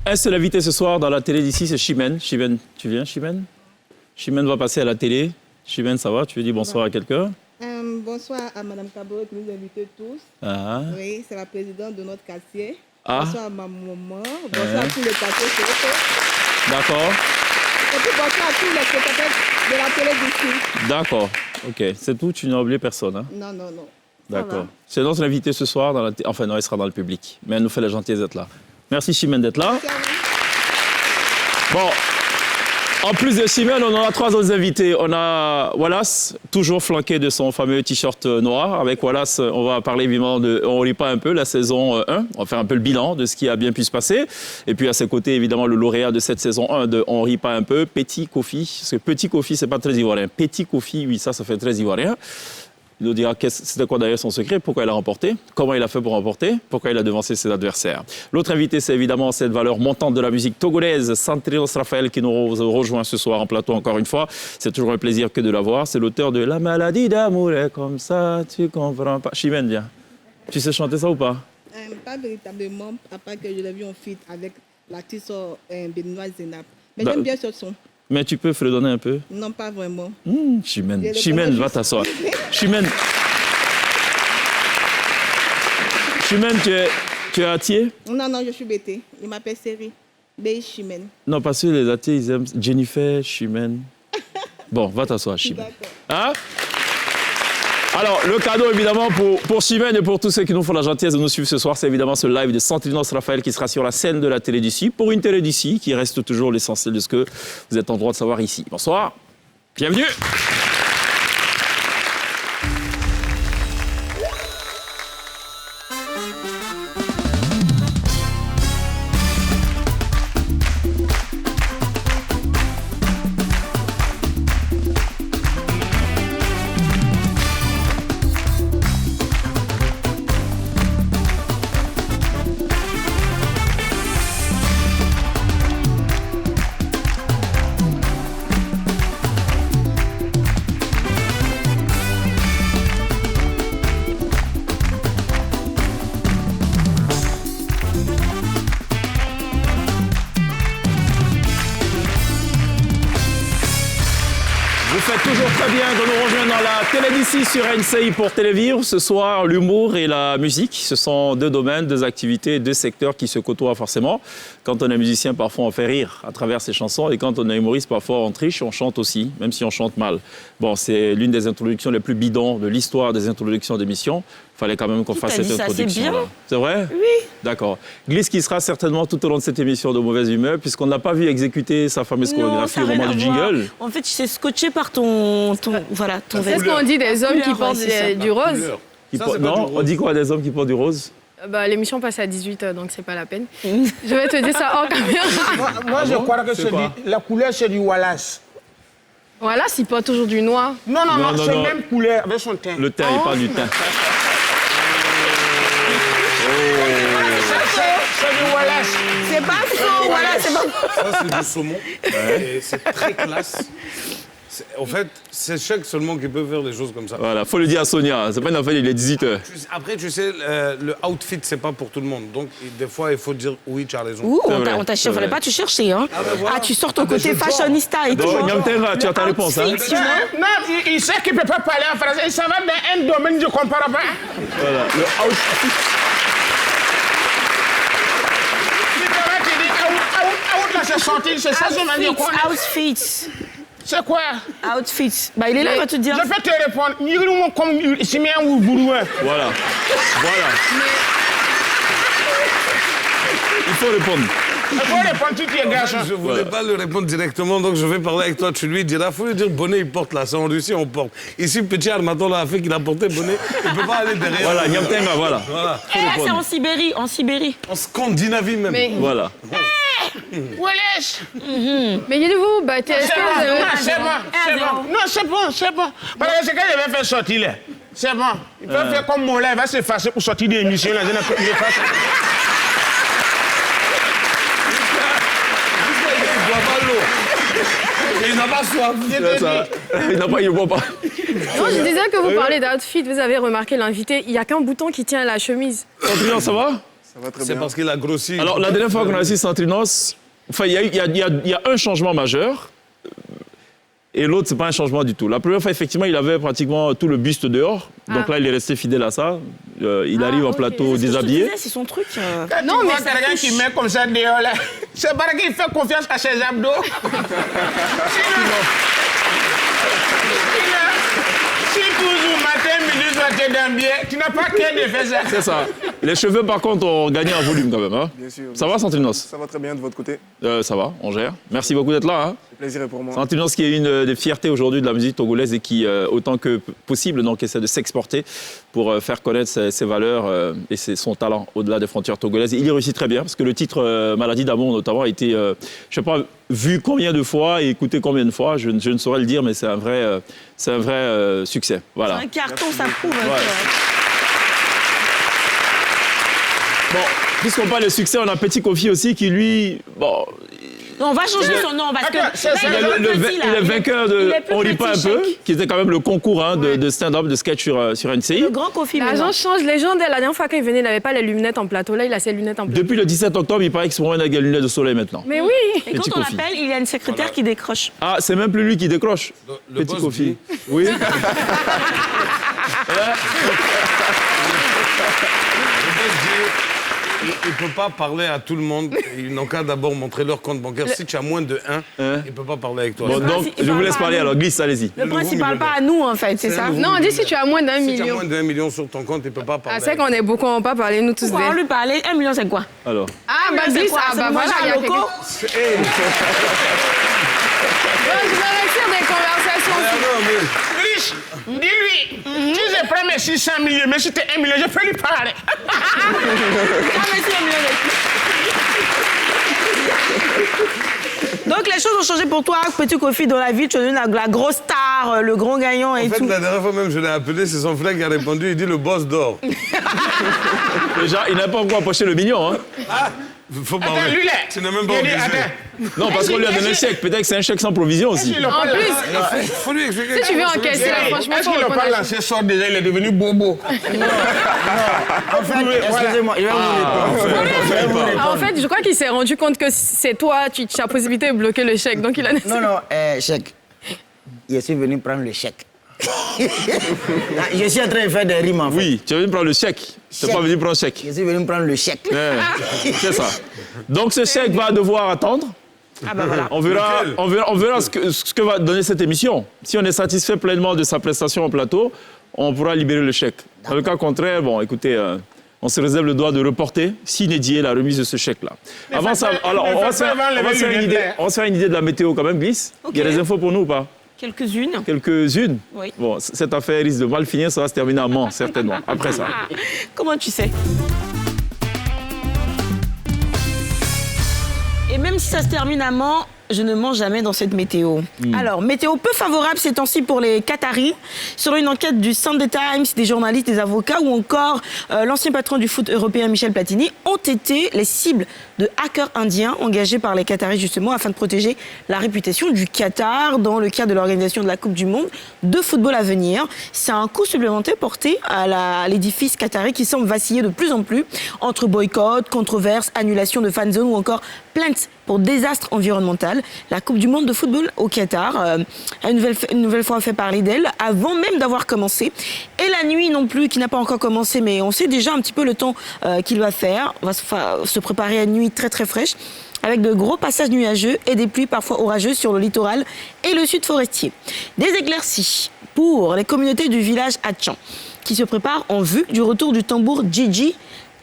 Un seul invité ce soir dans la télé d'ici, c'est Chimène. Chimène, tu viens, Chimène? Chimène va passer à la télé. Chimène, ça va? Tu veux dire bonsoir à quelqu'un? Bonsoir à Mme Cabot qui nous invite tous. Ah. Oui, c'est la présidente de notre quartier. Ah. Bonsoir à ma maman. Bonsoir à tous les quartiers. D'accord. Et puis bonsoir à tous les spectateurs de la télé d'ici. D'accord. OK. C'est tout? Tu n'as oublié personne, hein? Non, non, non. D'accord. C'est notre invité ce soir dans la enfin non, elle sera dans le public. Mais elle nous fait la gentillesse d'être là. Merci Chimène d'être là. Bon. En plus de Chimène, on en a trois autres invités. On a Wallace, toujours flanqué de son fameux t-shirt noir. Avec Wallace, on va parler évidemment de On rit pas un peu, la saison 1. On va faire un peu le bilan de ce qui a bien pu se passer. Et puis à ses côtés, évidemment, le lauréat de cette saison 1 de On rit pas un peu, Petit Kofi. Parce que Petit Kofi, c'est pas très ivoirien. Petit Kofi, oui, ça fait très ivoirien. Il nous dira c'était quoi d'ailleurs son secret, pourquoi il a remporté, comment il a fait pour remporter, pourquoi il a devancé ses adversaires. L'autre invité, c'est évidemment cette valeur montante de la musique togolaise, Santrinos Raphaël, qui nous rejoint ce soir en plateau encore une fois. C'est toujours un plaisir que de la voir. C'est l'auteur de La maladie d'amour est comme ça, tu comprends pas. Chimène, viens. Tu sais chanter ça ou pas? Pas véritablement, à part que je l'ai vu en feat avec l'artiste béninoise Zénab. Mais j'aime bien ce son. Mais tu peux fredonner un peu? Non, pas vraiment. Chimène, Chimène, va t'asseoir. Chimène, tu es attier? Non, non, je suis bêtée. Il m'appelle Série. Béi Chimène. Non, parce que les athées, ils aiment Jennifer, Chimène. Bon, va t'asseoir, Chimène. Hein? Alors, le cadeau, évidemment, pour Chimène et pour tous ceux qui nous font la gentillesse de nous suivre ce soir, c'est évidemment ce live de Santrinos Raphaël qui sera sur la scène de la télé d'ici, pour une télé d'ici, qui reste toujours l'essentiel de ce que vous êtes en droit de savoir ici. Bonsoir, bienvenue. Ici sur NCI pour Télévivre, ce soir, l'humour et la musique, ce sont deux domaines, deux activités, deux secteurs qui se côtoient forcément. Quand on est musicien, parfois on fait rire à travers ses chansons et quand on est humoriste, parfois on triche, on chante aussi, même si on chante mal. Bon, c'est l'une des introductions les plus bidons de l'histoire des introductions d'émissions. Il fallait quand même qu'on fasse cette introduction. C'est vrai? Oui. D'accord. Glisse qui sera certainement tout au long de cette émission de mauvaise humeur, puisqu'on n'a pas vu exécuter sa fameuse chorégraphie au moment du jingle. En fait, tu sais scotché par ton voilà, ton vêtement. Qu'est-ce qu'on dit des hommes qui portent du rose? Non, on dit quoi des hommes qui portent du rose? L'émission passe à 18h, donc c'est pas la peine. Je vais te dire ça hors caméra. Moi, je crois que la couleur, c'est du Wallace. Wallace, il porte toujours du noir. Non, c'est la même couleur avec son teint. Le teint, il parle du teint. C'est du Wallace. C'est pas ça, Wallace, c'est pas... Ça, c'est du saumon. Ouais. C'est très classe. En fait, c'est Chèque seulement qui peut faire des choses comme ça. Voilà, faut le dire à Sonia, c'est pas une affaire, il est 18h. Après, tu sais, le outfit, c'est pas pour tout le monde. Donc, des fois, il faut dire oui, tu as raison. Ouh, fallait pas te chercher, hein. Voilà. Tu sors ton côté fashionista et tout. Nyamtenga, tu as ta réponse, hein. Non, il sait qu'il peut pas parler en français. Ça va dans un domaine, je comprends pas. Voilà, le outfit. C'est sorti, c'est ça, je m'en dis quoi? Outfit. C'est quoi? Outfit. Il est là, il va te dire. Je vais te répondre. Comme Simien ou Bourouin. Voilà. Il faut répondre. Il faut répondre, tu es gage. Je voulais pas le répondre directement, donc je vais parler avec toi. Tu lui diras, il faut lui dire bonnet, il porte là. Ça, en Russie, on porte. Ici, petit Armaton l'a fait qu'il a porté bonnet. Il ne peut pas aller derrière. Voilà, Nyamtenga, voilà. C'est en Sibérie, En Scandinavie même. Mais... Voilà. Wesh! Mais dites-vous, c'est bon. Non, c'est bon. Parce que c'est quand il va faire sortir là. C'est bon. Il peut faire comme moi là, il va s'effacer pour sortir des émissions là. Il n'a pas soif. Il ne boit pas. Non, je disais que vous parlez d'outfit. Vous avez remarqué l'invité, il n'y a qu'un bouton qui tient la chemise. Adrien, ça va? Ça va très C'est bien. parce qu'il a grossi. Alors, la dernière fois qu'on a assis Santrinos, enfin, il y a un changement majeur. Et l'autre, c'est pas un changement du tout. La première fois, effectivement, il avait pratiquement tout le buste dehors. Donc là, il est resté fidèle à ça. Il arrive en plateau déshabillé. C'est son truc. Non, mais c'est quelqu'un qui met comme ça dehors, là. C'est parce qu'il fait confiance à ses abdos. Si toujours matin, midi, soir, tu es dans bien, tu n'as pas qu'à de faire ça. C'est ça. Les cheveux, par contre, ont gagné en volume quand même. Hein. Bien sûr. Ça va, Santrinos? Ça va très bien de votre côté. Ça va, on gère. Merci beaucoup d'être là. Hein. Le plaisir est pour moi. Santrinos qui est une des fiertés aujourd'hui de la musique togolaise et qui, autant que possible, donc, essaie de s'exporter pour faire connaître ses valeurs et son talent au-delà des frontières togolaises. Et il y réussit très bien parce que le titre Maladie d'amour, notamment, a été, je ne sais pas, vu combien de fois et écouté combien de fois, je ne saurais le dire, mais c'est un vrai succès. Voilà. C'est un carton, ça prouve. Bon, puisqu'on parle de succès, on a Petit Kofi aussi qui, lui, bon... Non, on va changer son nom parce que Il est vainqueur de On rit pas un peu, qui était quand même le concours de stand-up, de sketch sur NCI. Le grand Kofi. L'agent change légende. La dernière fois qu'il venait, il n'avait pas les lunettes en plateau. Là, il a ses lunettes en plateau. Depuis le 17 octobre, il paraît qu'il se promène avec des lunettes de soleil maintenant. Mais oui. Et quand on l'appelle, il y a une secrétaire qui décroche. Ah, c'est même plus lui qui décroche. Le Petit boss Kofi. dit. Oui. Il ne peut pas parler à tout le monde. Ils n'ont qu'à d'abord montrer leur compte bancaire. Si tu as moins de 1, il ne peut pas parler avec toi. Bon, donc, je vous laisse parler. Alors, glisse, allez-y. Le prince, il parle pas à nous, en fait, c'est ça? Non, on dit si tu as moins d'1 Si tu as million. moins d'1 million sur ton compte, il ne peut pas parler. Ah, c'est qu'on est beaucoup, on va pas parler, nous tous. Pourquoi on lui parler? 1 million, c'est quoi? Alors. Ah, bah, glisse, c'est quoi? ah, bah, voilà, il y a loco. je vais réussir des conversations. Glisse, dis-lui, si je prends mes 600 millions, mais si tu es 1 million, je peux lui parler. Ah, mais c'est 1 million. Donc les choses ont changé pour toi, Petit Kofi, dans la ville. Tu es devenu la grosse star, le grand gagnant et En fait, tout. la dernière fois même, je l'ai appelé, c'est son frère qui a répondu, il dit le boss dort. Déjà, il n'a pas encore approché le million. Hein. Faut pas Attends, vrai. lui, là. Tu n'es même pas Il dit, obligé. attends. Non, parce qu'on lui a donné un chèque. Peut-être que c'est un chèque sans provision aussi. En plus, Faut lui expliquer. si tu veux encaisser, là, franchement, Est-ce faut qu'il n'a répondre pas à lancé sort déjà, il est devenu bobo. Excusez-moi, il va vous répondre. Ah, en fait, je crois qu'il s'est rendu compte que c'est toi, tu as possibilité de bloquer le chèque. Donc il a Non, non, chèque. Je suis venu prendre le chèque. Je suis en train de faire des rimes, en fait. Oui, tu es venu prendre le chèque. Tu n'es pas venu prendre le chèque. Je suis venu prendre le chèque. Ouais, c'est ça. Donc ce chèque va devoir attendre. Ah bah voilà. On verra ce que va donner cette émission. Si on est satisfait pleinement de sa prestation en plateau, on pourra libérer le chèque. Dans le cas contraire, bon, écoutez, on se réserve le droit de reporter, s'inédier, la remise de ce chèque-là. Avant ça, alors, on va se faire une idée de la météo quand même, Glisse. Ok. Il y a des infos pour nous ou pas? Quelques-unes. Quelques-unes? Oui. Bon, cette affaire risque de mal finir, ça va se terminer à Mans, certainement, après ça. Comment tu sais? Et même si ça se termine à Mans, je ne mange jamais dans cette météo. Alors, météo peu favorable ces temps-ci pour les Qataris. Selon une enquête du Sunday Times, des journalistes, des avocats ou encore l'ancien patron du foot européen Michel Platini ont été les cibles de hackers indiens engagés par les Qataris justement afin de protéger la réputation du Qatar dans le cadre de l'organisation de la Coupe du Monde de football à venir. C'est un coup supplémentaire porté à l'édifice qatari qui semble vaciller de plus en plus entre boycott, controverses, annulation de fan zone ou encore plaintes pour désastre environnemental. La Coupe du Monde de football au Qatar a une nouvelle fois fait parler d'elle avant même d'avoir commencé. Et la nuit non plus, qui n'a pas encore commencé, mais on sait déjà un petit peu le temps qu'il va faire. On va se préparer à une nuit très très fraîche avec de gros passages nuageux et des pluies parfois orageuses sur le littoral et le sud forestier. Des éclaircies pour les communautés du village Atchan qui se préparent en vue du retour du tambour Gigi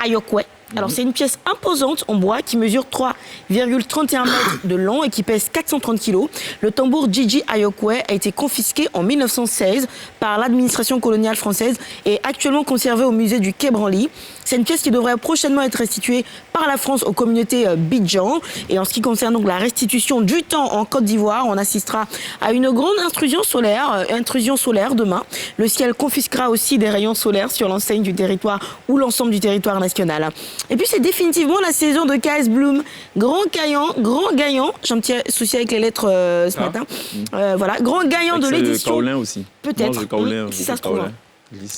Ayokwe. Alors, c'est une pièce imposante en bois qui mesure 3,31 mètres de long et qui pèse 430 kilos. Le tambour Gigi Ayokwe a été confisqué en 1916 par l'administration coloniale française et est actuellement conservé au musée du Quai Branly. C'est une pièce qui devrait prochainement être restituée par la France aux communautés Bidjan. Et en ce qui concerne donc la restitution du temps en Côte d'Ivoire, on assistera à une grande intrusion solaire demain. Le ciel confisquera aussi des rayons solaires sur l'enseigne du territoire ou l'ensemble du territoire national. Et puis c'est définitivement la saison de KS Bloom. Grand gagnant. J'ai un petit souci avec les lettres ce matin. Voilà, grand gagnant de l'édition. Kaolin aussi. Peut-être, Mange le kaolin, si ça se trouve.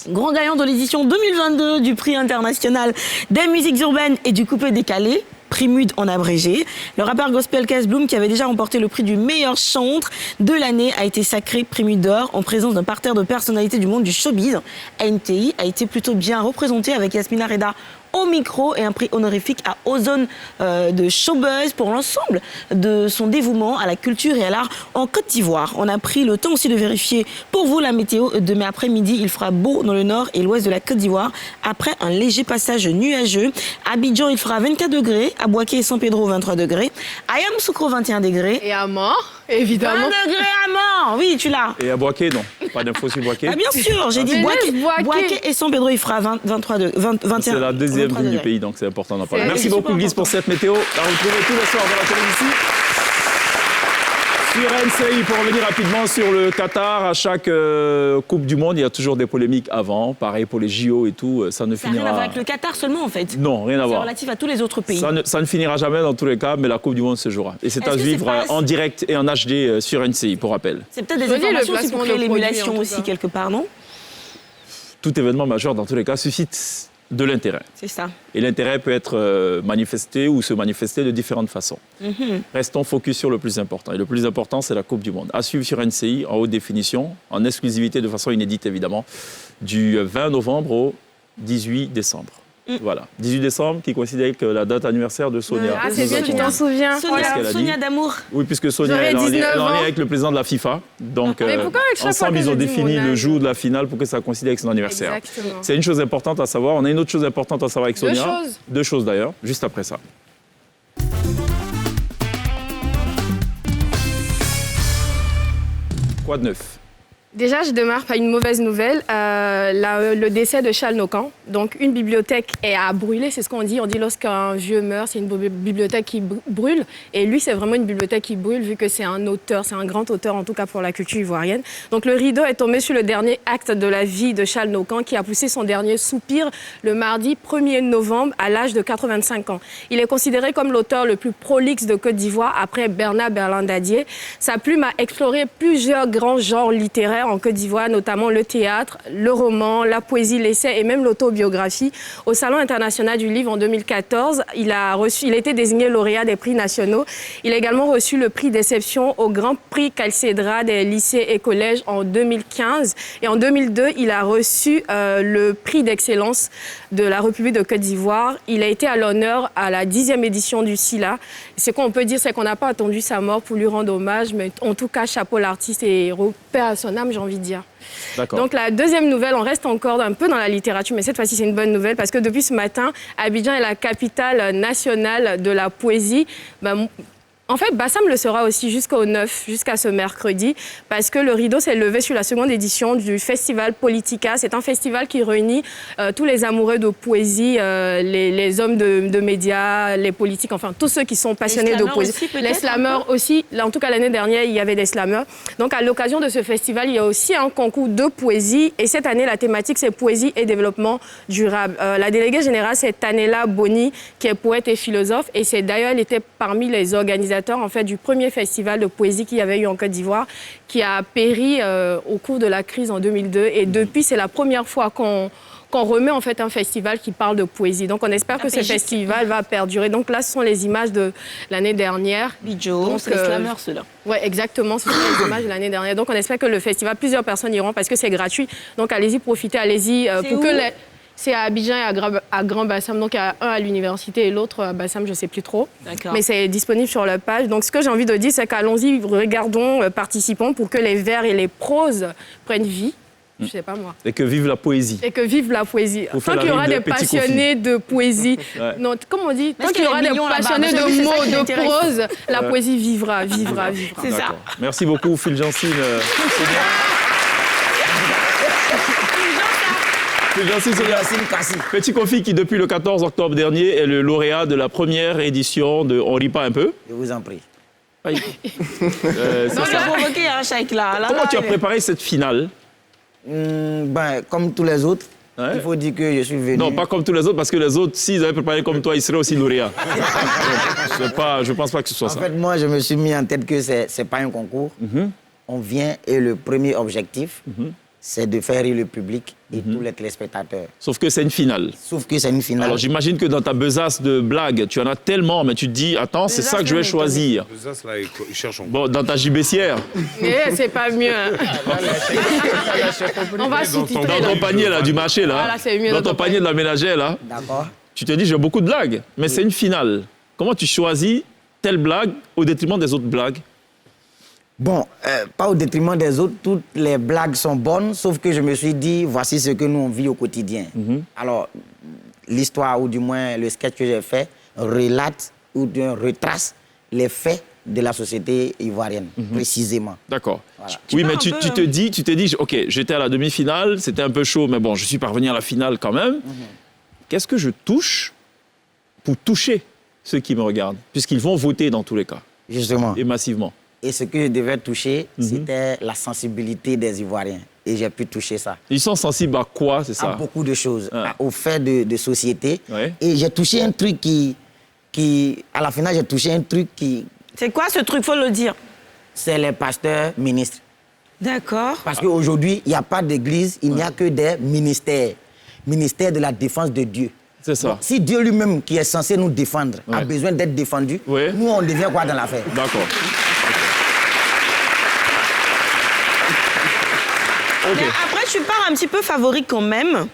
Grand gagnant de l'édition 2022 du prix international des musiques urbaines et du coupé décalé. Primude en abrégé. Le rappeur gospel Kes Bloom, qui avait déjà remporté le prix du meilleur chantre de l'année, a été sacré Primude d'or en présence d'un parterre de personnalités du monde du showbiz. NTI a été plutôt bien représenté avec Yasmina Reda au micro et un prix honorifique à Ozone de Showbuzz pour l'ensemble de son dévouement à la culture et à l'art en Côte d'Ivoire. On a pris le temps aussi de vérifier pour vous la météo. Demain après-midi, il fera beau dans le nord et l'ouest de la Côte d'Ivoire après un léger passage nuageux. À Abidjan, il fera 24 degrés. À Bouaké et San Pedro, 23 degrés. À Yamoussoukro, 21 degrés. Et à mort, évidemment. 20 degrés à mort. Oui, tu l'as. Et à Bouaké, non. Pas d'infos sur Bouaké. Ah, bien sûr, j'ai dit Bouaké et San Pedro, il fera 23 21. C'est la deuxième ville du pays, donc c'est important d'en parler. Merci beaucoup, Guise, pour cette météo. À retrouver tous les soirs dans la télévision. Sur NCI, pour revenir rapidement sur le Qatar, à chaque Coupe du Monde, il y a toujours des polémiques avant. Pareil pour les JO et tout, ça ne Ça n'a finira... rien à voir avec le Qatar seulement, en fait. Non, rien à C'est voir. relatif à tous les autres pays. Ça ne finira jamais dans tous les cas, mais la Coupe du Monde se jouera. Et c'est Est-ce à que vivre c'est pas- en direct et en HD sur NCI, pour rappel. C'est peut-être des Je veux dire, le informations aussi pour placement créer de produits, l'émulation en tout aussi, cas. quelque part, non? Tout événement majeur, dans tous les cas, suscite de l'intérêt. C'est ça. Et l'intérêt peut être manifesté ou se manifester de différentes façons. Restons focus sur le plus important. Et le plus important, c'est la Coupe du Monde. À suivre sur NCI, en haute définition, en exclusivité, de façon inédite évidemment, du 20 novembre au 18 décembre. Voilà. 18 décembre, qui coïncide avec la date anniversaire de Sonia. Ah, c'est bien, tu t'en souviens. Sonia, qu'elle a dit. Sonia d'amour. Oui, puisque Sonia J'aurais est en 19 lien ans. avec le président de la FIFA. Donc, Mais pourquoi avec chaque fois ensemble, que ils je ont dis défini mon le âge jour de la finale pour que ça coïncide avec son anniversaire. Exactement. C'est une chose importante à savoir. On a une autre chose importante à savoir avec Deux Sonia. choses. Deux choses d'ailleurs, juste après ça. Quoi de neuf? Déjà, je démarre par une mauvaise nouvelle. Le décès de Charles Nocan. Donc, une bibliothèque est à brûler, c'est ce qu'on dit. On dit lorsqu'un vieux meurt, c'est une bibliothèque qui brûle. Et lui, c'est vraiment une bibliothèque qui brûle, vu que c'est un auteur, c'est un grand auteur, en tout cas pour la culture ivoirienne. Donc, le rideau est tombé sur le dernier acte de la vie de Charles Nocan, qui a poussé son dernier soupir le mardi 1er novembre, à l'âge de 85 ans. Il est considéré comme l'auteur le plus prolixe de Côte d'Ivoire, après Bernard Berlandadier. Sa plume a exploré plusieurs grands genres littéraires en Côte d'Ivoire, notamment le théâtre, le roman, la poésie, l'essai et même l'autobiographie. Au Salon international du livre en 2014, il a été désigné lauréat des prix nationaux. Il a également reçu le prix d'exception au Grand Prix Calcédra des lycées et collèges en 2015. Et en 2002, il a reçu le prix d'excellence de la République de Côte d'Ivoire. Il a été à l'honneur à la 10e édition du SILA. Ce qu'on peut dire, c'est qu'on n'a pas attendu sa mort pour lui rendre hommage, mais en tout cas, chapeau l'artiste et paix à son âme, j'ai envie de dire. D'accord. Donc la deuxième nouvelle, on reste encore un peu dans la littérature, mais cette fois-ci c'est une bonne nouvelle parce que depuis ce matin, Abidjan est la capitale nationale de la poésie. En fait, Bassam le sera aussi jusqu'au 9, jusqu'à ce mercredi, parce que le rideau s'est levé sur la seconde édition du festival Politica. C'est un festival qui réunit tous les amoureux de poésie, les hommes de médias, les politiques, enfin tous ceux qui sont passionnés de poésie. Les slameurs aussi, en tout cas l'année dernière, il y avait des slameurs. Donc à l'occasion de ce festival, il y a aussi un concours de poésie et cette année, la thématique c'est poésie et développement durable. La déléguée générale, c'est Tanela Boni, qui est poète et philosophe et c'est d'ailleurs, elle était parmi les organisateurs en fait, du premier festival de poésie qu'il y avait eu en Côte d'Ivoire, qui a péri au cours de la crise en 2002. Et depuis, c'est la première fois qu'on remet en fait un festival qui parle de poésie. Donc on espère que ce festival va perdurer. Donc là, ce sont les images de l'année dernière. Bidjo, c'est les slameurs, ceux-là. Oui, exactement, ce sont les images de l'année dernière. Donc on espère que le festival, plusieurs personnes iront parce que c'est gratuit. Donc allez-y, profitez, allez-y. Pour que les... C'est à Abidjan et à Grand Bassam. Donc, il y a un à l'université et l'autre à Bassam, je ne sais plus trop. Mais c'est disponible sur la page. Donc, ce que j'ai envie de dire, c'est qu'allons-y, regardons, participons pour que les vers et les proses prennent vie. Je ne sais pas moi. Et que vive la poésie. Et que vive la poésie. Tant qu'il y aura des passionnés de poésie, non, comment on dit, tant qu'il y aura des passionnés de mots, de prose, la poésie vivra. C'est ça. Merci beaucoup, Fulgentine. Petit Kofi qui, depuis le 14 octobre dernier, est le lauréat de la première édition de On rit pas un peu. Je vous en prie. Non, j'ai provoqué un chèque là. Comment tu as préparé cette finale? Comme tous les autres, il faut dire que je suis venu... Non, pas comme tous les autres, parce que les autres, s'ils avaient préparé comme toi, ils seraient aussi lauréats. Je ne pense pas que ce soit ça. En fait, moi, je me suis mis en tête que ce n'est pas un concours. On vient et le premier objectif, c'est de faire rire le public et tous les téléspectateurs. Sauf que c'est une finale. Sauf que c'est une finale. Alors j'imagine que dans ta besace de blagues, tu en as tellement, mais tu te dis, attends, c'est ça que je vais choisir. Là, ils cherchent encore. Bon, dans ta gibecière, Mais c'est pas mieux. Hein. On va sous-titrer. dans ton panier là, du marché, là, Voilà, c'est mieux dans dans ton ton panier de la ménagère, là, D'accord. tu te dis, j'ai beaucoup de blagues, mais c'est une finale. Comment tu choisis telle blague au détriment des autres blagues? Bon, pas au détriment des autres, toutes les blagues sont bonnes, sauf que je me suis dit, voici ce que nous on vit au quotidien. Alors, l'histoire, ou du moins le sketch que j'ai fait, relate ou bien retrace les faits de la société ivoirienne, précisément. D'accord. Voilà. Oui, mais pars tu un peu, te dis, ok, j'étais à la demi-finale, c'était un peu chaud, mais bon, je suis parvenu à la finale quand même. Qu'est-ce que je touche pour toucher ceux qui me regardent? Puisqu'ils vont voter dans tous les cas, Justement. et massivement. Et ce que je devais toucher, c'était la sensibilité des Ivoiriens. Et j'ai pu toucher ça. Ils sont sensibles à quoi, c'est À ça? beaucoup de choses, Ah. aux faits de société. Ouais. Et j'ai touché un truc à la finale, j'ai touché un truc C'est quoi ce truc, faut le dire? c'est les pasteurs ministres. D'accord. Parce qu'aujourd'hui, il n'y a pas d'église, il n'y a que des ministères. Ministère de la défense de Dieu. C'est ça. Bon, si Dieu lui-même, qui est censé nous défendre, a Ouais. besoin d'être défendu, Ouais. nous, on devient quoi dans l'affaire? D'accord. Mais après, tu pars un petit peu favori quand même.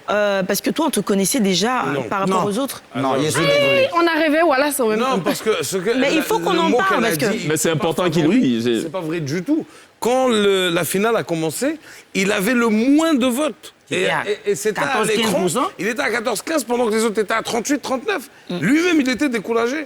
Parce que toi, on te connaissait déjà par rapport aux autres. Non, je suis désolé. On a rêvé, voilà, c'est en même temps. Non, parce que ce que. Mais il faut qu'on le en mot parle, qu'elle a parce que- dit, Mais c'est important pas qu'il- favori, oui, c'est- c'est pas vrai du tout. Quand la finale a commencé, il avait le moins de votes. C'était à Et c'était à l'écran. 14-15%. Il était à 14-15 pendant que les autres étaient à 38-39. Lui-même, il était découragé.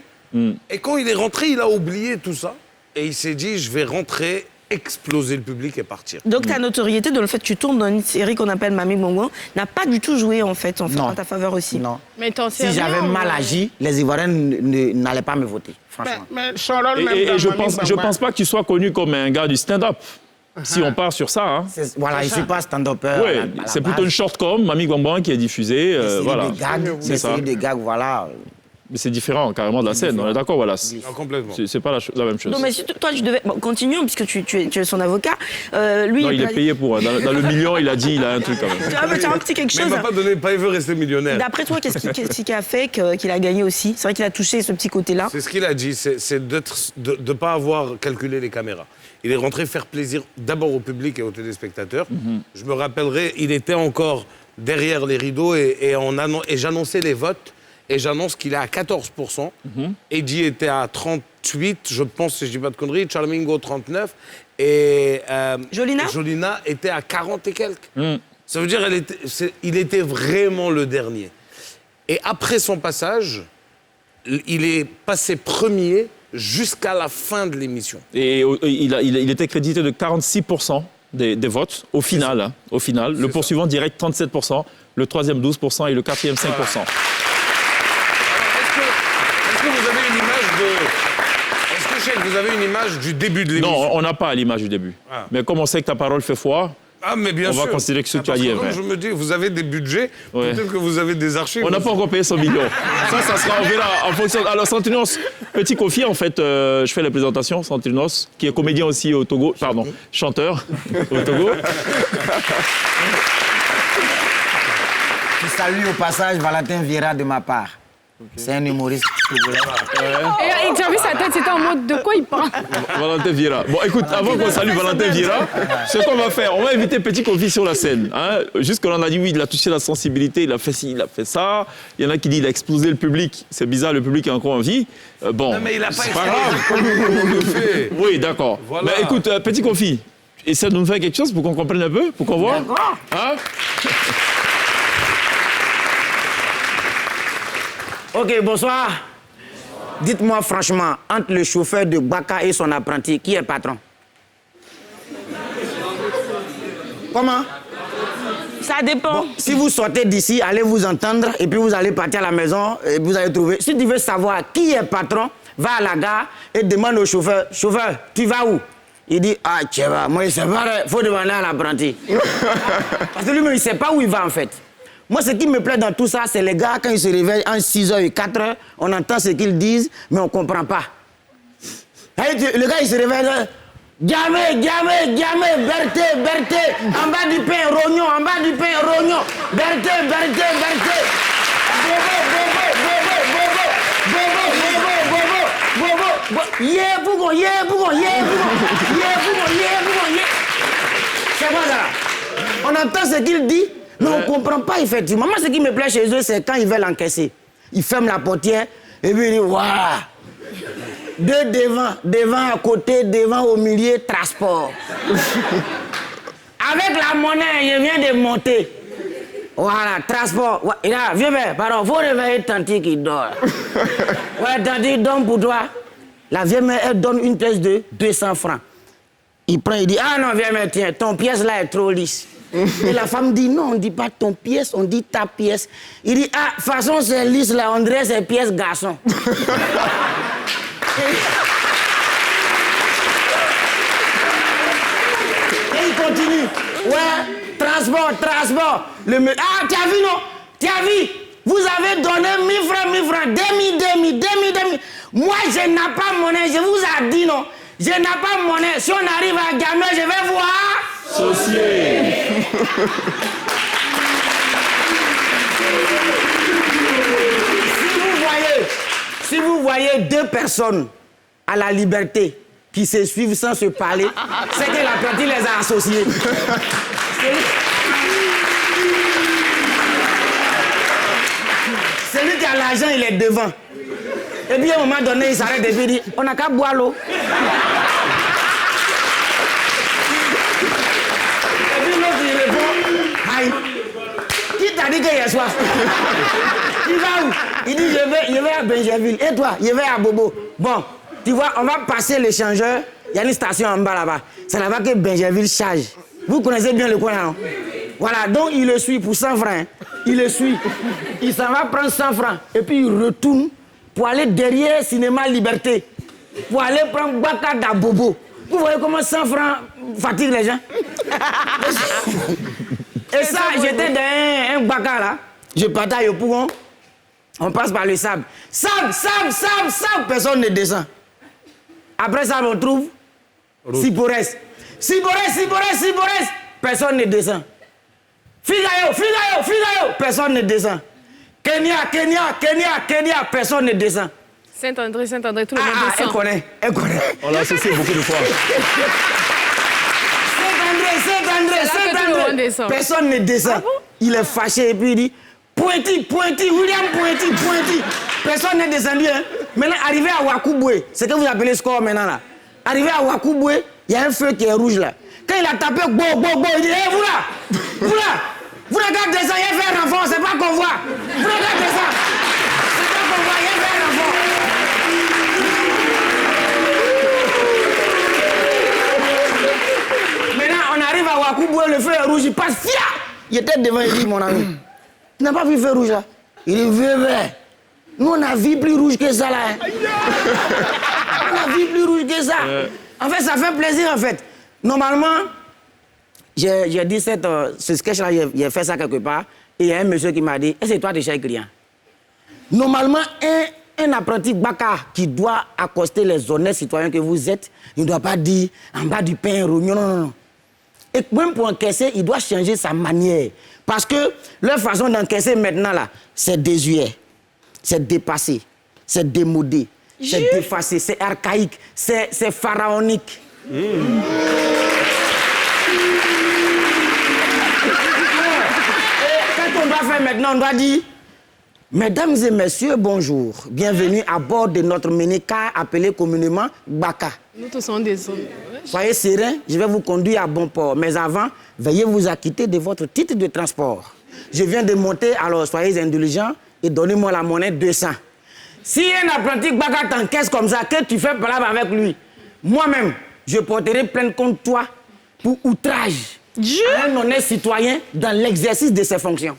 Et quand il est rentré, il a oublié tout ça. Et il s'est dit, je vais rentrer, exploser le public et partir. Donc ta notoriété dans le fait que tu tournes dans une série qu'on appelle Mamie Bongo n'a pas du tout joué en fait Non. en ta faveur aussi. Non. Mais t'en sais Si rien, j'avais mal mais- agi, les Ivoiriens n'allaient pas me voter, franchement. Mais son rôle même Et dans je Mamie pense Bamba, pas que tu sois connu comme un gars du stand-up. Si on part sur ça, hein. Voilà, je ne suis pas stand-upper. Ouais, c'est plutôt une short-com, Mamie Gwambouan, qui est diffusée. Voilà. Voilà. Des gags, C'est des ça. séries de gags, voilà. Mais c'est différent carrément de la scène, on est d'accord, voilà. Complètement. C'est pas la même chose. Non, mais si toi tu devais. Bon, continuons puisque tu es son avocat. Lui, Non, il est payé pour. Dans le million, il a dit, il a un truc quand même. Tu as un petit quelque Mais il chose. m'a pas donné, pas il veut rester millionnaire. D'après toi, qu'est-ce qui a fait qu'il a gagné aussi? C'est vrai qu'il a touché ce petit côté-là. C'est ce qu'il a dit, c'est de ne pas avoir calculé les caméras. Il est rentré faire plaisir d'abord au public et aux téléspectateurs. Je me rappellerai, il était encore derrière les rideaux et j'annonçais les votes. Et j'annonce qu'il est à 14%. Eddie était à 38, je pense, si je dis pas de conneries. Charmingo, 39. Et Jolina était à 40 et quelques. Ça veut dire il était vraiment le dernier. Et après son passage, il est passé premier jusqu'à la fin de l'émission. Et il était crédité de 46% des votes au final. Hein, au final. Le poursuivant direct, 37%. Le troisième, 12%. Et le quatrième, 5%. Voilà. Est-ce que vous avez une image de... Est-ce que, Cheikh, vous avez une image du début de l'émission? Non, on n'a pas l'image du début. Ah. Mais comme on sait que ta parole fait foi, Ah, mais bien on sûr. va considérer que ce que tu as Parce dit est comme vrai. je me dis, vous avez des budgets, Ouais. peut-être que vous avez des archives. on n'a pas encore payé 100 millions. Ça sera, on verra en fonction. Alors, Santinos, petit Kofi, en fait, je fais la présentation, Santinos, qui est comédien aussi au Togo, pardon, chanteur au Togo. Je salue au passage Valentin Vieira de ma part. C'est un humoriste togolais. Et tu as vu sa tête, c'était en mode de quoi il parle? Valentin Vieira. Bon, écoute, avant qu'on salue Valentin Vieira, ce qu'on va faire, on va inviter Petit Kofi sur la scène. Hein. Jusque-là, on a dit oui, il a touché la sensibilité, il a fait ci, il a fait ça. Il y en a qui disent il a explosé le public. C'est bizarre, le public est encore en vie. Bon, Non, mais il a pas c'est pas grave. comme on le fait. Oui, d'accord. Voilà. Mais écoute, Petit Kofi, essaie de nous faire quelque chose pour qu'on comprenne un peu, pour qu'on voit. D'accord. Hein. Ok, bonsoir. Dites-moi franchement, entre le chauffeur de Baka et son apprenti, qui est patron? Comment? Ça dépend. Si vous sortez d'ici, allez vous entendre et puis vous allez partir à la maison et vous allez trouver. Si tu veux savoir qui est patron, va à la gare et demande au chauffeur, chauffeur, tu vas où? Il dit, ah, tu vas, moi, il sait pas, il faut demander à l'apprenti. Parce que lui-même, il ne sait pas où il va en fait. Moi, ce qui me plaît dans tout ça, c'est les gars, quand ils se réveillent en 6h et 4h, on entend ce qu'ils disent, mais on ne comprend pas. Le gars, il se réveille, Gamé, Berthe, en bas du pain, rognon, Berthe. Bobo. C'est quoi ça? On entend ce qu'il dit, mais on ne comprend pas effectivement. Moi, ce qui me plaît chez eux, c'est quand ils veulent encaisser. Ils ferment la portière et puis ils disent waouh! Deux devant à côté, devant au milieu, transport. Avec la monnaie, je viens de monter. Voilà, transport. Ouais, là, viens, pardon, faut réveiller Tanti qui dort. Ouais, Tanti, donne pour toi. La vieille mère, elle donne une pièce de 200 francs. Il prend, il dit, ah non, viens, mais tiens, ton pièce là est trop lisse. Et la femme dit, non, on ne dit pas ton pièce, on dit ta pièce. Il dit, ah, de toute façon, c'est lisse là, on dirait c'est pièce garçon. Et il continue. Ouais, transport. Ah, tu as vu, non? Tu as vu? Vous avez donné 1000 francs, demi. Moi, je n'ai pas monnaie, je vous ai dit, non? Je n'ai pas monnaie. Si on arrive à Gamé, je vais voir. Associé. Si vous voyez deux personnes à la liberté qui se suivent sans se parler, c'est que la partie les a associés. Celui qui a l'argent, il est devant. Et puis à un moment donné, il s'arrête et puis il dit, on n'a qu'à boire l'eau. Et puis l'autre, il répond, aïe, qui t'a dit qu'il y a soif? Tu vas où? Il dit, je vais à Benjerville. Et toi? Je vais à Bobo. Bon, tu vois, on va passer l'échangeur. Il y a une station en bas là-bas. C'est là-bas que Benjerville charge. Vous connaissez bien le coin là, non? Voilà, donc il le suit pour 100 francs. Hein. Il le suit. Il s'en va prendre 100 francs. Et puis il retourne pour aller derrière Cinéma Liberté. Pour aller prendre Baka da Bobo. Vous voyez comment 100 francs fatigue les gens? Et ça, j'étais dans un Baka là. Je partage au pougon. On passe par le sable. Sable, personne ne descend. Après ça, on trouve Siporès. Personne ne descend. Figayo, personne ne descend. Kenya, personne ne descend. Saint-André, tout le monde descend. Elle connaît. On l'a associé beaucoup de fois. Saint-André, personne ne descend. Ah bon? Il est fâché et puis il dit, Pointi, William Pointi. Personne n'est descendu. Hein. Maintenant, arrivé à Wakubwe, c'est que vous appelez score maintenant là. Arrivé à Wakubwe, il y a un feu qui est rouge là. Quand il a tapé, il dit, hé, vous là, vous n'avez qu'à descendre, il y a fait un renfort, c'est pas qu'on voit. Vous n'avez qu'à descendre, c'est pas qu'on voit, il y a fait un renfort. Maintenant, on arrive à Wakubwe, le feu est rouge, il passe, fia. Il était devant, il dit, mon ami, tu n'as pas vu le feu rouge là? Il dit, vert. Nous, on a vu plus rouge que ça là. Hein. On a vu plus rouge que ça. En fait, ça fait plaisir en fait. Normalement, j'ai dit ce sketch-là, j'ai fait ça quelque part, et il y a un monsieur qui m'a dit, est-ce que toi, tu es cher client? Normalement, un apprenti Baka qui doit accoster les honnêtes citoyens que vous êtes, il ne doit pas dire en bas du pain, rognon, non. Et même pour encaisser, il doit changer sa manière. Parce que leur façon d'encaisser maintenant, là, c'est désuet, c'est dépassé, c'est démodé, c'est défacé, c'est archaïque, c'est pharaonique. Quand on doit faire maintenant, on doit dire mesdames et messieurs, bonjour. Bienvenue à bord de notre mini-car appelé communément Baka. Nous tous sommes des hommes. Soyez sereins, je vais vous conduire à bon port. Mais avant, veuillez vous acquitter de votre titre de transport. Je viens de monter, alors soyez indulgents et donnez-moi la monnaie 200. Si un apprenti Baka t'encaisse comme ça, que tu fais palabre avec lui, moi-même, je porterai plainte contre toi pour outrage à un honnête citoyen dans l'exercice de ses fonctions.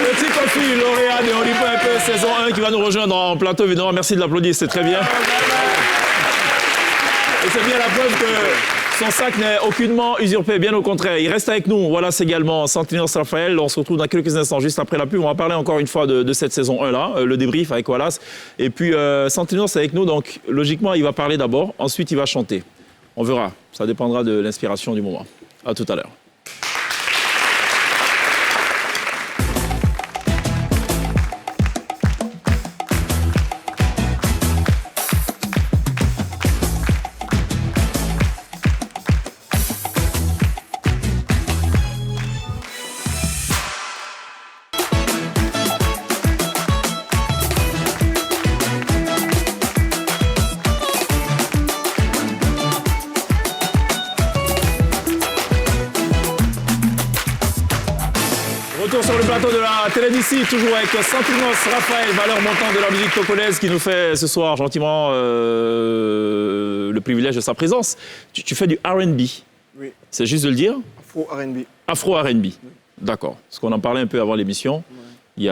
Petit conflit, lauréat de Oli Point peu saison 1 qui va nous rejoindre en plateau, évidemment. Merci de l'applaudir, c'est très bien. Et c'est bien la preuve que son sac n'est aucunement usurpé, bien au contraire. Il reste avec nous. Voilà, c'est également Santinos Raphaël. On se retrouve dans quelques instants, juste après la pub. On va parler encore une fois de cette saison 1 là, le débrief avec Wallace. Et puis Santinos est avec nous, donc logiquement, il va parler d'abord. Ensuite, il va chanter. On verra. Ça dépendra de l'inspiration du moment. À tout à l'heure. Retour sur le plateau de la télé d'ici, toujours avec Santinos Raphaël, valeur montante de la musique togolaise, qui nous fait ce soir gentiment le privilège de sa présence. Tu fais du R&B. Oui. C'est juste de le dire? Afro-R&B. Afro-R&B. D'accord. Parce qu'on en parlait un peu avant l'émission. Ouais.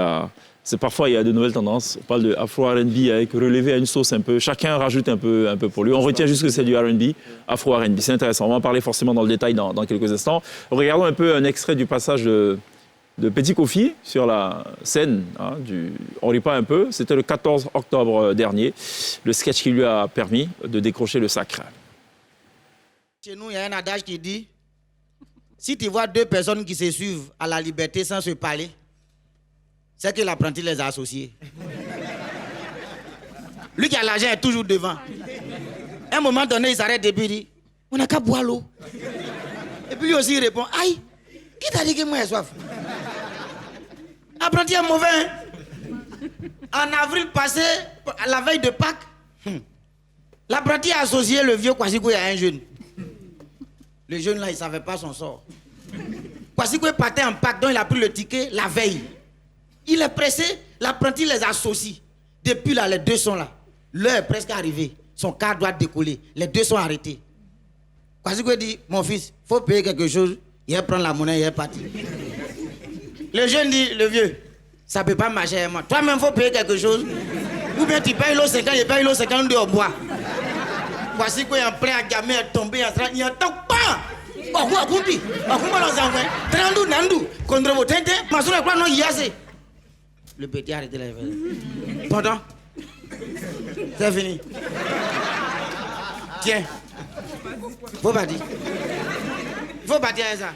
Parfois, il y a de nouvelles tendances. On parle de Afro-R&B avec relevé à une sauce un peu. Chacun rajoute un peu pour lui. On retient juste que c'est du R&B, Afro-R&B. C'est intéressant. On va en parler forcément dans le détail dans quelques instants. Regardons un peu un extrait du passage de Petit Kofi sur la scène On rit pas un peu. C'était le 14 octobre dernier. Le sketch qui lui a permis de décrocher le sacre. Chez nous, il y a un adage qui dit, si tu vois deux personnes qui se suivent à la liberté sans se parler, c'est que l'apprenti les a associés. Lui qui a l'argent est toujours devant. À un moment donné, il s'arrête et puis il dit, on n'a qu'à boire l'eau. Et puis lui aussi il répond, aïe, qui t'a dit que moi j'ai soif? Apprenti est mauvais. Hein? En avril passé, à la veille de Pâques, l'apprenti a associé le vieux Kwasi Koué à un jeune. Le jeune là, il ne savait pas son sort. Kwasi Koué partait en Pâques, donc il a pris le ticket la veille. Il est pressé, l'apprenti les associe. Depuis là, les deux sont là. L'heure est presque arrivée. Son car doit décoller. Les deux sont arrêtés. Kwasi Koué dit, mon fils, il faut payer quelque chose. Il va prendre la monnaie, il est parti. Le jeune dit, le vieux, ça ne peut pas marcher avec moi. Toi-même, il faut payer quelque chose. Ou bien tu payes l'eau 50, il paye l'eau 52 au bois. Voici quoi, en plein à gamin, est tombé en train, il n'y a tant pas. Le petit a arrêté la vie. Pardon? C'est fini. Tiens. Faut pas dire. Faut pas dire ça.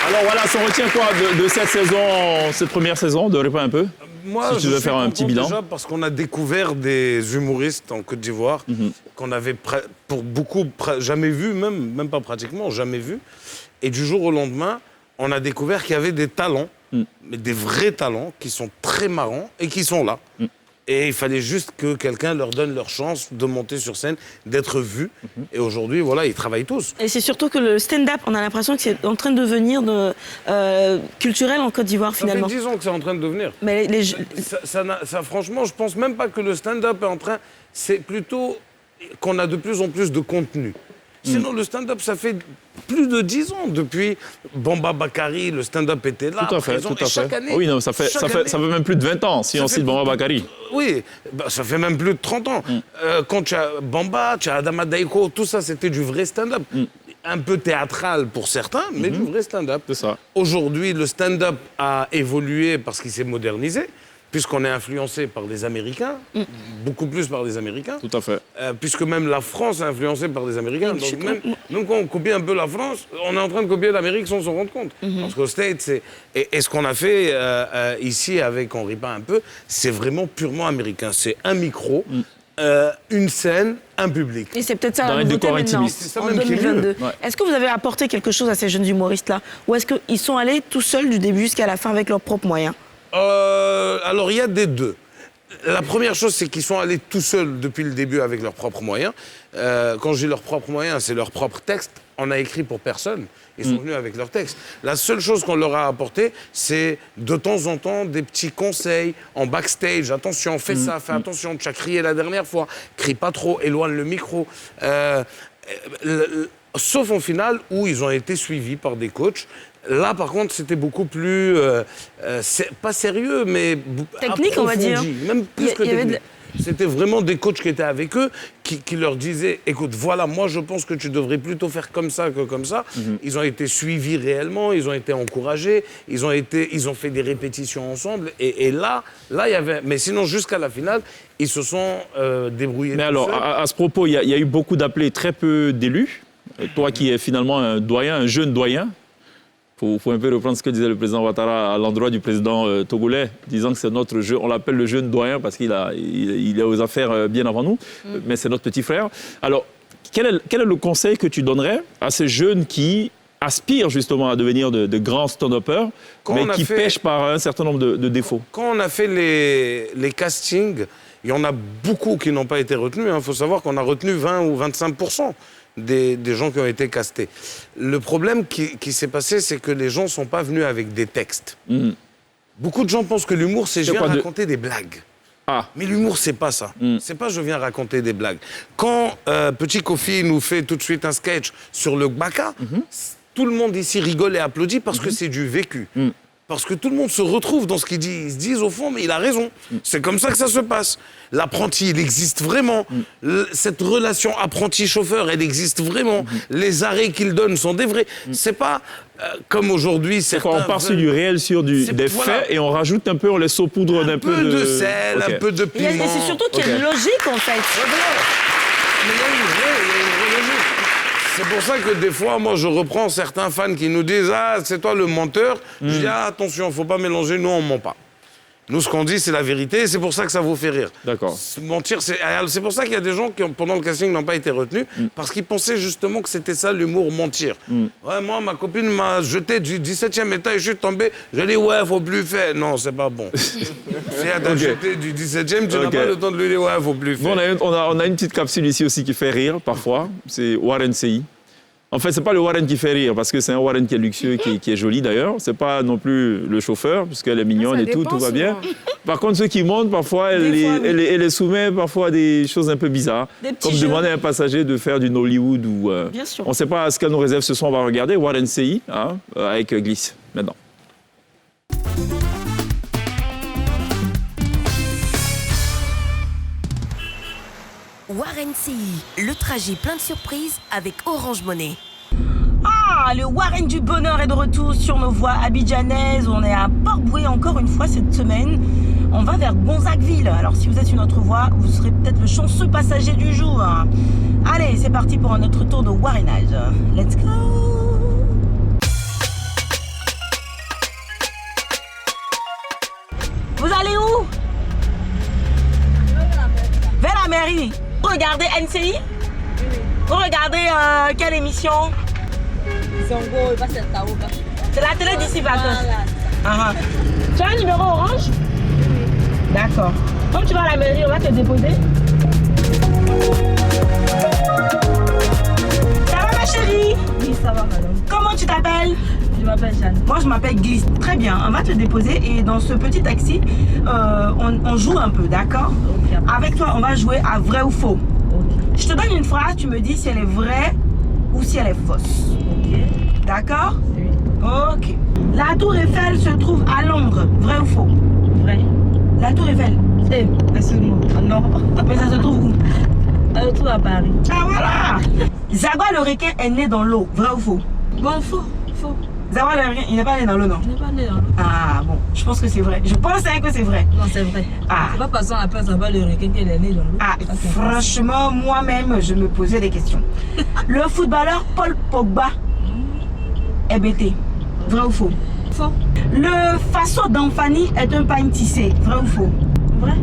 Alors voilà, on retient quoi de cette saison, cette première saison, de Repas un peu? Moi, si tu veux faire un petit bilan. Déjà parce qu'on a découvert des humoristes en Côte d'Ivoire qu'on avait pour beaucoup jamais vu, même pas pratiquement, jamais vu. Et du jour au lendemain, on a découvert qu'il y avait des talents, mais des vrais talents qui sont très marrants et qui sont là. Et il fallait juste que quelqu'un leur donne leur chance de monter sur scène, d'être vus. Et aujourd'hui, voilà, ils travaillent tous. Et c'est surtout que le stand-up, on a l'impression que c'est en train de devenir culturel en Côte d'Ivoire, finalement. Ça fait 10 ans que c'est en train de devenir. Mais ça, franchement, je pense même pas que le stand-up est en train... C'est plutôt qu'on a de plus en plus de contenu. Sinon, le stand-up, ça fait plus de 10 ans. Depuis Bamba Bakari, le stand-up était là. Tout à fait, tout à fait. Chaque année, oui, non, ça fait même plus de 20 ans, si on cite Bamba Bakari. Oui, bah, ça fait même plus de 30 ans. Quand tu as Bamba, tu as Adama Daiko, tout ça, c'était du vrai stand-up. Un peu théâtral pour certains, mais du vrai stand-up. C'est ça. Aujourd'hui, le stand-up a évolué parce qu'il s'est modernisé. Puisqu'on est influencé par des Américains, beaucoup plus par des Américains. Tout à fait. Puisque même la France est influencée par des Américains. Donc même quand on copie un peu la France, on est en train de copier l'Amérique sans s'en rendre compte. Parce qu'au States, et ce qu'on a fait ici avec On rit pas un peu, c'est vraiment purement américain. C'est un micro, une scène, un public. Et c'est peut-être ça la nouveauté maintenant, en 2022. Ouais. Est-ce que vous avez apporté quelque chose à ces jeunes humoristes-là? Ou est-ce qu'ils sont allés tout seuls du début jusqu'à la fin avec leurs propres moyens? Alors, il y a des deux. La première chose, c'est qu'ils sont allés tout seuls depuis le début avec leurs propres moyens. Quand je dis leurs propres moyens, c'est leurs propres textes. On a écrit pour personne. Ils sont venus avec leurs textes. La seule chose qu'on leur a apporté, c'est de temps en temps des petits conseils en backstage. Attention, fais ça, fais attention. Tu as crié la dernière fois. Crie pas trop, éloigne le micro. Sauf en finale où ils ont été suivis par des coachs. Là, par contre, c'était beaucoup plus... pas sérieux, mais technique, on va dire. Même plus que technique. C'était vraiment des coachs qui étaient avec eux, qui leur disaient, écoute, voilà, moi je pense que tu devrais plutôt faire comme ça que comme ça. Ils ont été suivis réellement, ils ont été encouragés, ils ont fait des répétitions ensemble. Et là, il y avait... Mais sinon, jusqu'à la finale, ils se sont débrouillés. Mais alors, à ce propos, il y a eu beaucoup d'appelés, très peu d'élus. Toi qui es finalement un doyen, un jeune doyen, il faut un peu reprendre ce que disait le président Ouattara à l'endroit du président togolais, disant que c'est notre jeu, on l'appelle le jeune doyen parce qu'il est aux affaires bien avant nous, mais c'est notre petit frère. Alors, quel est le conseil que tu donnerais à ces jeunes qui aspirent justement à devenir de grands stand-uppers, mais qui pêchent par un certain nombre de défauts? Quand on a fait les castings, il y en a beaucoup qui n'ont pas été retenus. Il faut savoir qu'on a retenu 20 ou 25% des gens qui ont été castés. Le problème qui s'est passé, c'est que les gens ne sont pas venus avec des textes. Beaucoup de gens pensent que l'humour, c'est je viens raconter des blagues. Mais l'humour, c'est pas ça. C'est pas je viens raconter des blagues. Quand Petit Kofi nous fait tout de suite un sketch sur le Gbaka, tout le monde ici rigole et applaudit parce que c'est du vécu. Parce que tout le monde se retrouve dans ce qu'il dit. Ils se disent au fond, mais il a raison. C'est comme ça que ça se passe. L'apprenti, il existe vraiment. Cette relation apprenti-chauffeur, elle existe vraiment. Les arrêts qu'il donne sont des vrais. C'est pas comme aujourd'hui. On part sur du réel, sur des faits, et on rajoute un peu, on les saupoudre d'un peu de sel, un peu de piment. Et c'est surtout qu'il y a une logique, en fait. C'est pour ça que des fois, moi, je reprends certains fans qui nous disent « Ah, c'est toi le menteur ». Je dis « Ah, attention, il ne faut pas mélanger, nous, on ne ment pas ». Nous, ce qu'on dit, c'est la vérité, et c'est pour ça que ça vous fait rire. D'accord. Mentir, c'est pour ça qu'il y a des gens qui, pendant le casting, n'ont pas été retenus, parce qu'ils pensaient justement que c'était ça l'humour, mentir. Ouais, moi, ma copine m'a jeté du 17e étage, je suis tombé, je dis « Ouais, il ne faut plus faire ». Non, c'est pas bon. Si elle t'a jeté du 17e, tu n'as pas le temps de lui dire « Ouais, il ne faut plus faire ». On a une petite capsule ici aussi qui fait rire, parfois. C'est Warren CI. En fait, ce n'est pas le Warren qui fait rire, parce que c'est un Warren qui est luxueux, qui est joli d'ailleurs. Ce n'est pas non plus le chauffeur, puisqu'elle est mignonne et tout va bien. Par contre, ceux qui montent, parfois, elle les soumet parfois à des choses un peu bizarres. Comme demander à un passager de faire du Nollywood. Ou, on ne sait pas ce qu'elle nous réserve ce soir, on va regarder. Warren CI, avec Glisse, maintenant. Warren CI, le trajet plein de surprises avec Orange Money. Le Warren du bonheur est de retour sur nos voies abidjanaises. On est à Port-Bouët encore une fois cette semaine. On va vers Gonzagueville. Alors si vous êtes sur notre voie, vous serez peut-être le chanceux passager du jour. Allez, c'est parti pour un autre tour de Warrenage. Let's go! Vous allez où? Vers la mairie. Vous regardez NCI? Vous regardez quelle émission? C'est la télé d'ici vacances. Tu as un numéro orange? D'accord. Comme tu vas à la mairie, on va te déposer. Ça va ma chérie? Oui, ça va madame. Comment tu t'appelles? Je m'appelle Jeanne. Moi je m'appelle Glisse. Très bien, on va te déposer et dans ce petit taxi, on joue un peu, d'accord? Okay. Avec toi, on va jouer à vrai ou faux. Okay. Je te donne une phrase, tu me dis si elle est vraie ou si elle est fausse. Ok. D'accord? Oui. Ok. La tour Eiffel se trouve à Londres. Vrai ou faux? Vrai. La tour Eiffel? Excuse-moi. Non. Mais ça se trouve où? Elle se trouve à Paris. Ah voilà! Zagwa le requin est né dans l'eau. Vrai ou faux? Bon, faux. Faux. Zagwa le requin, il n'est pas né dans l'eau, non? Il n'est pas né dans l'eau. Ah bon, je pense que c'est vrai. Je pensais que c'est vrai. Non, c'est vrai. Ah. C'est pas parce qu'on appelle Zagwa le requin qu'il est né dans l'eau. Ah, franchement, moi-même, je me posais des questions. Le footballeur Paul Pogba est bêté. Vrai ou faux? Faux. Le faso d'Anfani est un pain tissé. Vrai ou faux? Vrai.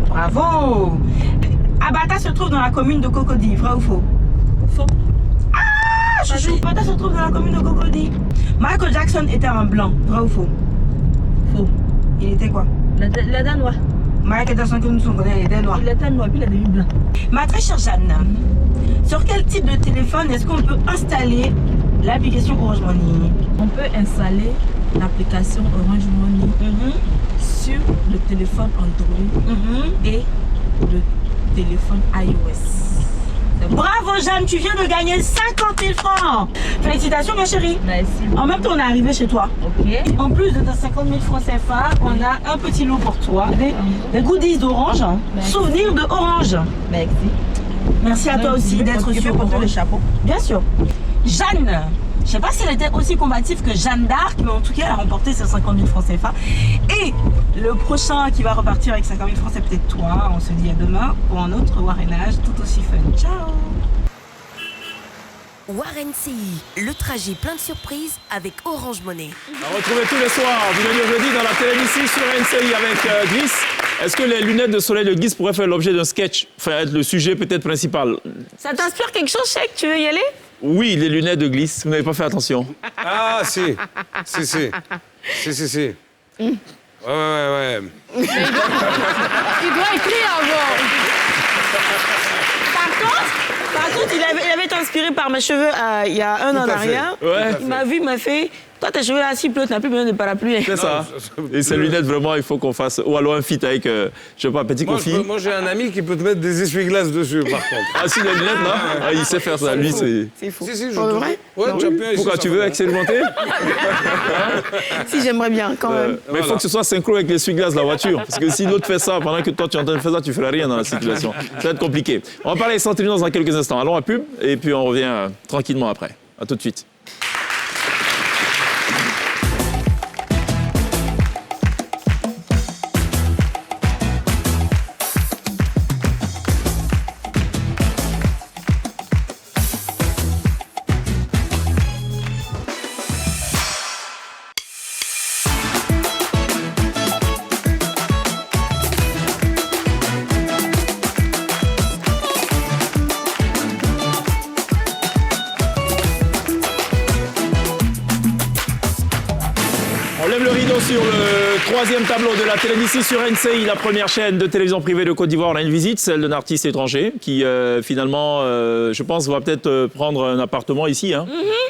Bravo. Abata se trouve dans la commune de Cocody. Vrai ou faux? Faux. Ah, chouchou. Abata se trouve dans la commune de Cocody. Michael Jackson était un blanc. Vrai ou faux? Faux. Il était quoi? Il était noir. Michael Jackson que nous connaissons, il était noir. Il était noir, puis il est devenu blanc. Ma très chère Jeanne, sur quel type de téléphone est-ce qu'on peut installer l'application Orange Money? On peut installer l'application Orange Money sur le téléphone Android et le téléphone iOS. Bravo Jeanne, tu viens de gagner 50 000 francs. Félicitations ma chérie. Merci. En même temps, on est arrivé chez toi. Ok. En plus de tes 50 000 francs CFA, on a un petit lot pour toi. Des goodies d'Orange. Souvenirs de Orange. Merci. Merci à toi aussi d'être sur le chapeau. Bien sûr. Jeanne, je ne sais pas si elle était aussi combative que Jeanne d'Arc, mais en tout cas, elle a remporté ses 50 000 francs CFA. Et le prochain qui va repartir avec 50 000 francs, c'est peut-être toi. On se dit à demain pour un autre Warrenage tout aussi fun. Ciao. Warrency, le trajet plein de surprises avec Orange Money. À retrouver tous les soirs, du lundi au jeudi, dans la télévision sur NCI avec Gliss. Est-ce que les lunettes de soleil de Gliss pourraient faire l'objet d'un sketch, enfin être le sujet peut-être principal? Ça t'inspire quelque chose, Cheikh? Tu veux y aller? Oui, les lunettes de Gliss, vous n'avez pas fait attention. Ah, si. Si. Ouais. Il doit écrire avant. Par contre, il avait été inspiré par mes cheveux il y a un an en arrière. Ouais. Il m'a vu, il m'a fait... Toi, tes cheveux là, s'il pleut, tu n'as plus besoin de parapluie. C'est ça. Et ces lunettes, vraiment, il faut qu'on fasse... Ou alors un feat avec, je sais pas, Petit Kofi. Moi, j'ai un ami qui peut te mettre des essuie-glaces dessus, par contre. Ah, si, les lunettes, là ah, il sait faire ça. Lui, c'est... C'est fou. Si, je Pour te vrai? Ouais, tu as pu Pourquoi tu veux expérimenter? Si, j'aimerais bien, quand même. Mais il faut que ce soit synchro avec l'essuie-glace de la voiture. Parce que si l'autre fait ça, pendant que toi, tu es en train de faire ça, tu ne feras rien dans la situation. Ça va être compliqué. On va parler avec Sandrine dans quelques instants. Allons à pub, et puis on revient tranquillement après. À tout de suite. Sur le troisième tableau de la télévision sur NCI, la première chaîne de télévision privée de Côte d'Ivoire, on a une visite, celle d'un artiste étranger qui finalement, je pense, va peut-être prendre un appartement ici. Hein,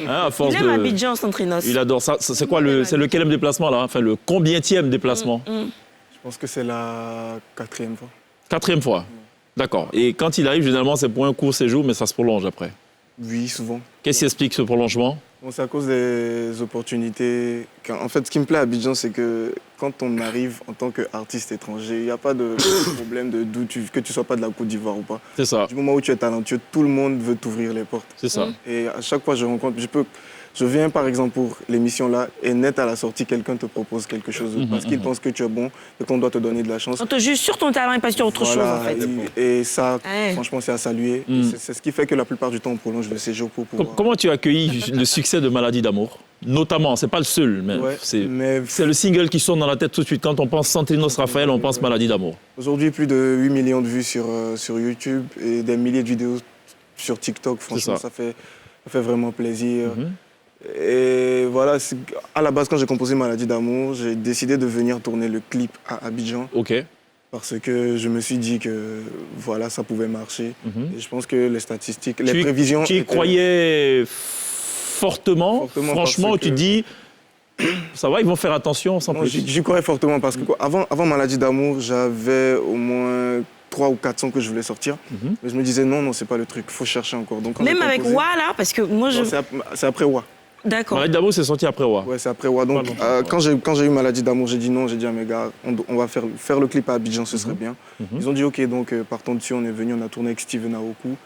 à force il aime Abidjan, Santrinos. Il adore ça. C'est quoi c'est lequel déplacement là? Enfin, le combienième déplacement? Je pense que c'est la 4e fois. 4e fois. D'accord. Et quand il arrive, généralement, c'est pour un court séjour, mais ça se prolonge après. Oui, souvent. Qu'est-ce qui explique ce prolongement? Bon, c'est à cause des opportunités. En fait, ce qui me plaît à Abidjan, c'est que quand on arrive en tant qu'artiste étranger, il n'y a pas de problème que tu ne sois pas de la Côte d'Ivoire ou pas. C'est ça. Du moment où tu es talentueux, tout le monde veut t'ouvrir les portes. C'est ça. Et à chaque fois, je viens par exemple pour l'émission là, et net à la sortie, quelqu'un te propose quelque chose parce qu'il pense que tu es bon et qu'on doit te donner de la chance. On te juge sur ton talent et pas sur autre chose en fait. Et ça, franchement, c'est à saluer. C'est ce qui fait que la plupart du temps, on prolonge le séjour pour pouvoir... Comment tu as accueilli le succès de Maladie d'amour? Notamment, c'est pas le seul, mais c'est le single qui sonne dans la tête tout de suite. Quand on pense Santrinos Raphaël, on pense Maladie d'amour. Aujourd'hui, plus de 8 millions de vues sur YouTube et des milliers de vidéos sur TikTok. Franchement, ça fait vraiment plaisir. Et voilà, à la base, quand j'ai composé Maladie d'amour, j'ai décidé de venir tourner le clip à Abidjan. Ok. Parce que je me suis dit que voilà, ça pouvait marcher. Et je pense que les statistiques, les prévisions... Tu y croyais fortement franchement, tu te dis, ça va, ils vont faire attention sans plus. J'y croyais fortement parce que avant Maladie d'amour, j'avais au moins 3 ou 4 sons que je voulais sortir. Mais je me disais, non, c'est pas le truc, il faut chercher encore. Donc, même avec Wa, là, parce que moi, je... C'est après Wa. D'accord. Maladie d'amour, c'est sorti après Wa. Ouais, c'est après Wa. Donc, quand j'ai eu Maladie d'amour, j'ai dit non, j'ai dit à mes gars, on va faire le clip à Abidjan, ce serait bien. Ils ont dit ok, donc partons dessus, on est venu, on a tourné avec Steven Aoku.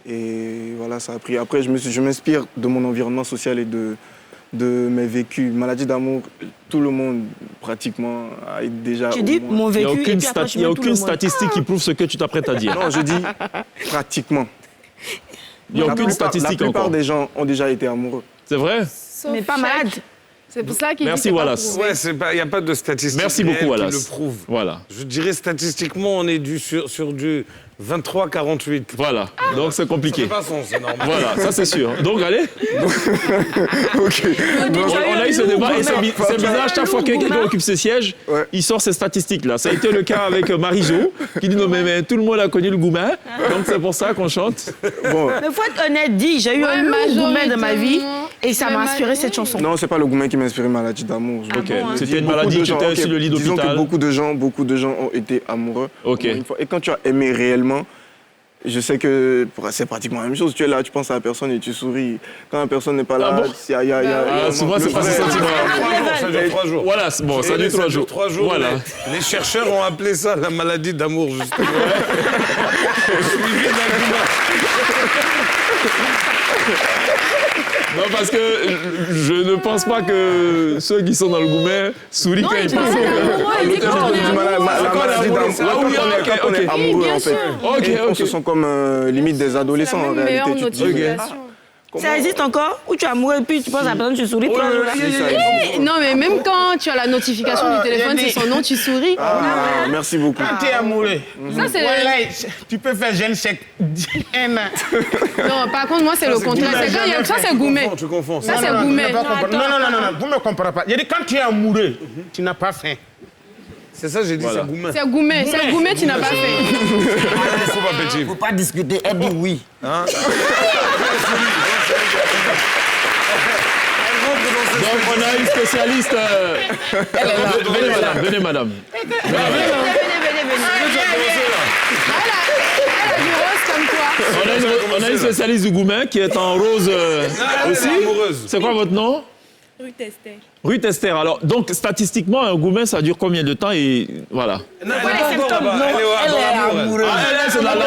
Et voilà, ça a pris. Après, je m'inspire de mon environnement social et de mes vécus. Maladie d'amour, tout le monde pratiquement a déjà... Tu dis mon vécu, il n'y a aucune statistique qui prouve ce que tu t'apprêtes à dire. Non, je dis pratiquement. Il n'y a aucune statistique encore. La plupart des gens ont déjà été amoureux. C'est vrai? Mais pas malade. C'est pour ça qu'il Merci Wallace. Ouais, il n'y a pas de statistiques. Merci beaucoup Wallace. Qui le prouvent. Voilà. Je dirais statistiquement, on est sur du 23-48. Voilà. Donc c'est compliqué. Ça fait pas sens, c'est normal. Voilà, ça c'est sûr. Donc allez. Ok. On a eu ce débat et c'est bizarre, chaque fois que quelqu'un occupe ses sièges, il sort ces statistiques-là. Ça a été le cas avec Marijo, qui dit non mais tout le monde a connu le Goumin, donc c'est pour ça qu'on chante. Bon. Mais faut être honnête, j'ai eu un Goumin de ma vie et ça m'a inspiré cette chanson. Non, c'est pas le Goumin qui m'a inspiré Maladie d'amour. C'était une maladie, tu étais sur le lit d'hôpital. Disons que beaucoup de gens ont été amoureux. Et quand tu as aimé réellement, je sais que c'est pratiquement la même chose. Tu es là, tu penses à la personne et tu souris. Quand la personne n'est pas là, souvent c'est pas ce sentiment. Ça dure 3 jours. Voilà, bon, ça dure 3 jours. 3 jours. Voilà. Les chercheurs ont appelé ça la maladie d'amour, justement. Suivi d'un Non, parce que je ne pense pas que ceux qui sont dans le Goumet sourient quand ils pensent. Quand on est amoureux, en fait. On se sent comme limite des adolescents en réalité. Ça existe encore? Ou tu es amoureux et puis tu penses à la personne, tu souris 3 jours là? Non, mais même quand tu as la notification du téléphone, c'est son nom, tu souris. Merci beaucoup. Quand tu es amoureux, Ça, c'est... tu peux faire jeune sec 1 an. Non, par contre, moi, c'est le contraire. Ça, c'est Goumet. Tu confonds. Ça, c'est Goumet. Non, vous ne me comprenez pas. Il dit quand tu es amoureux, tu n'as pas faim. C'est ça, j'ai dit, c'est Goumet. C'est Goumet. C'est Goumet, tu n'as pas fait. Il ne faut pas discuter, elle dit oui. Hein? Donc on a une spécialiste. Elle est là. Venez, madame. Venez. On a une spécialiste du Goumet qui est en rose aussi. C'est quoi votre nom? Rue Tester. Rue Tester. Alors, donc, statistiquement, un Goumet, ça dure combien de temps et voilà. Elle est amoureuse. Ah, elle, c'est de l'amour.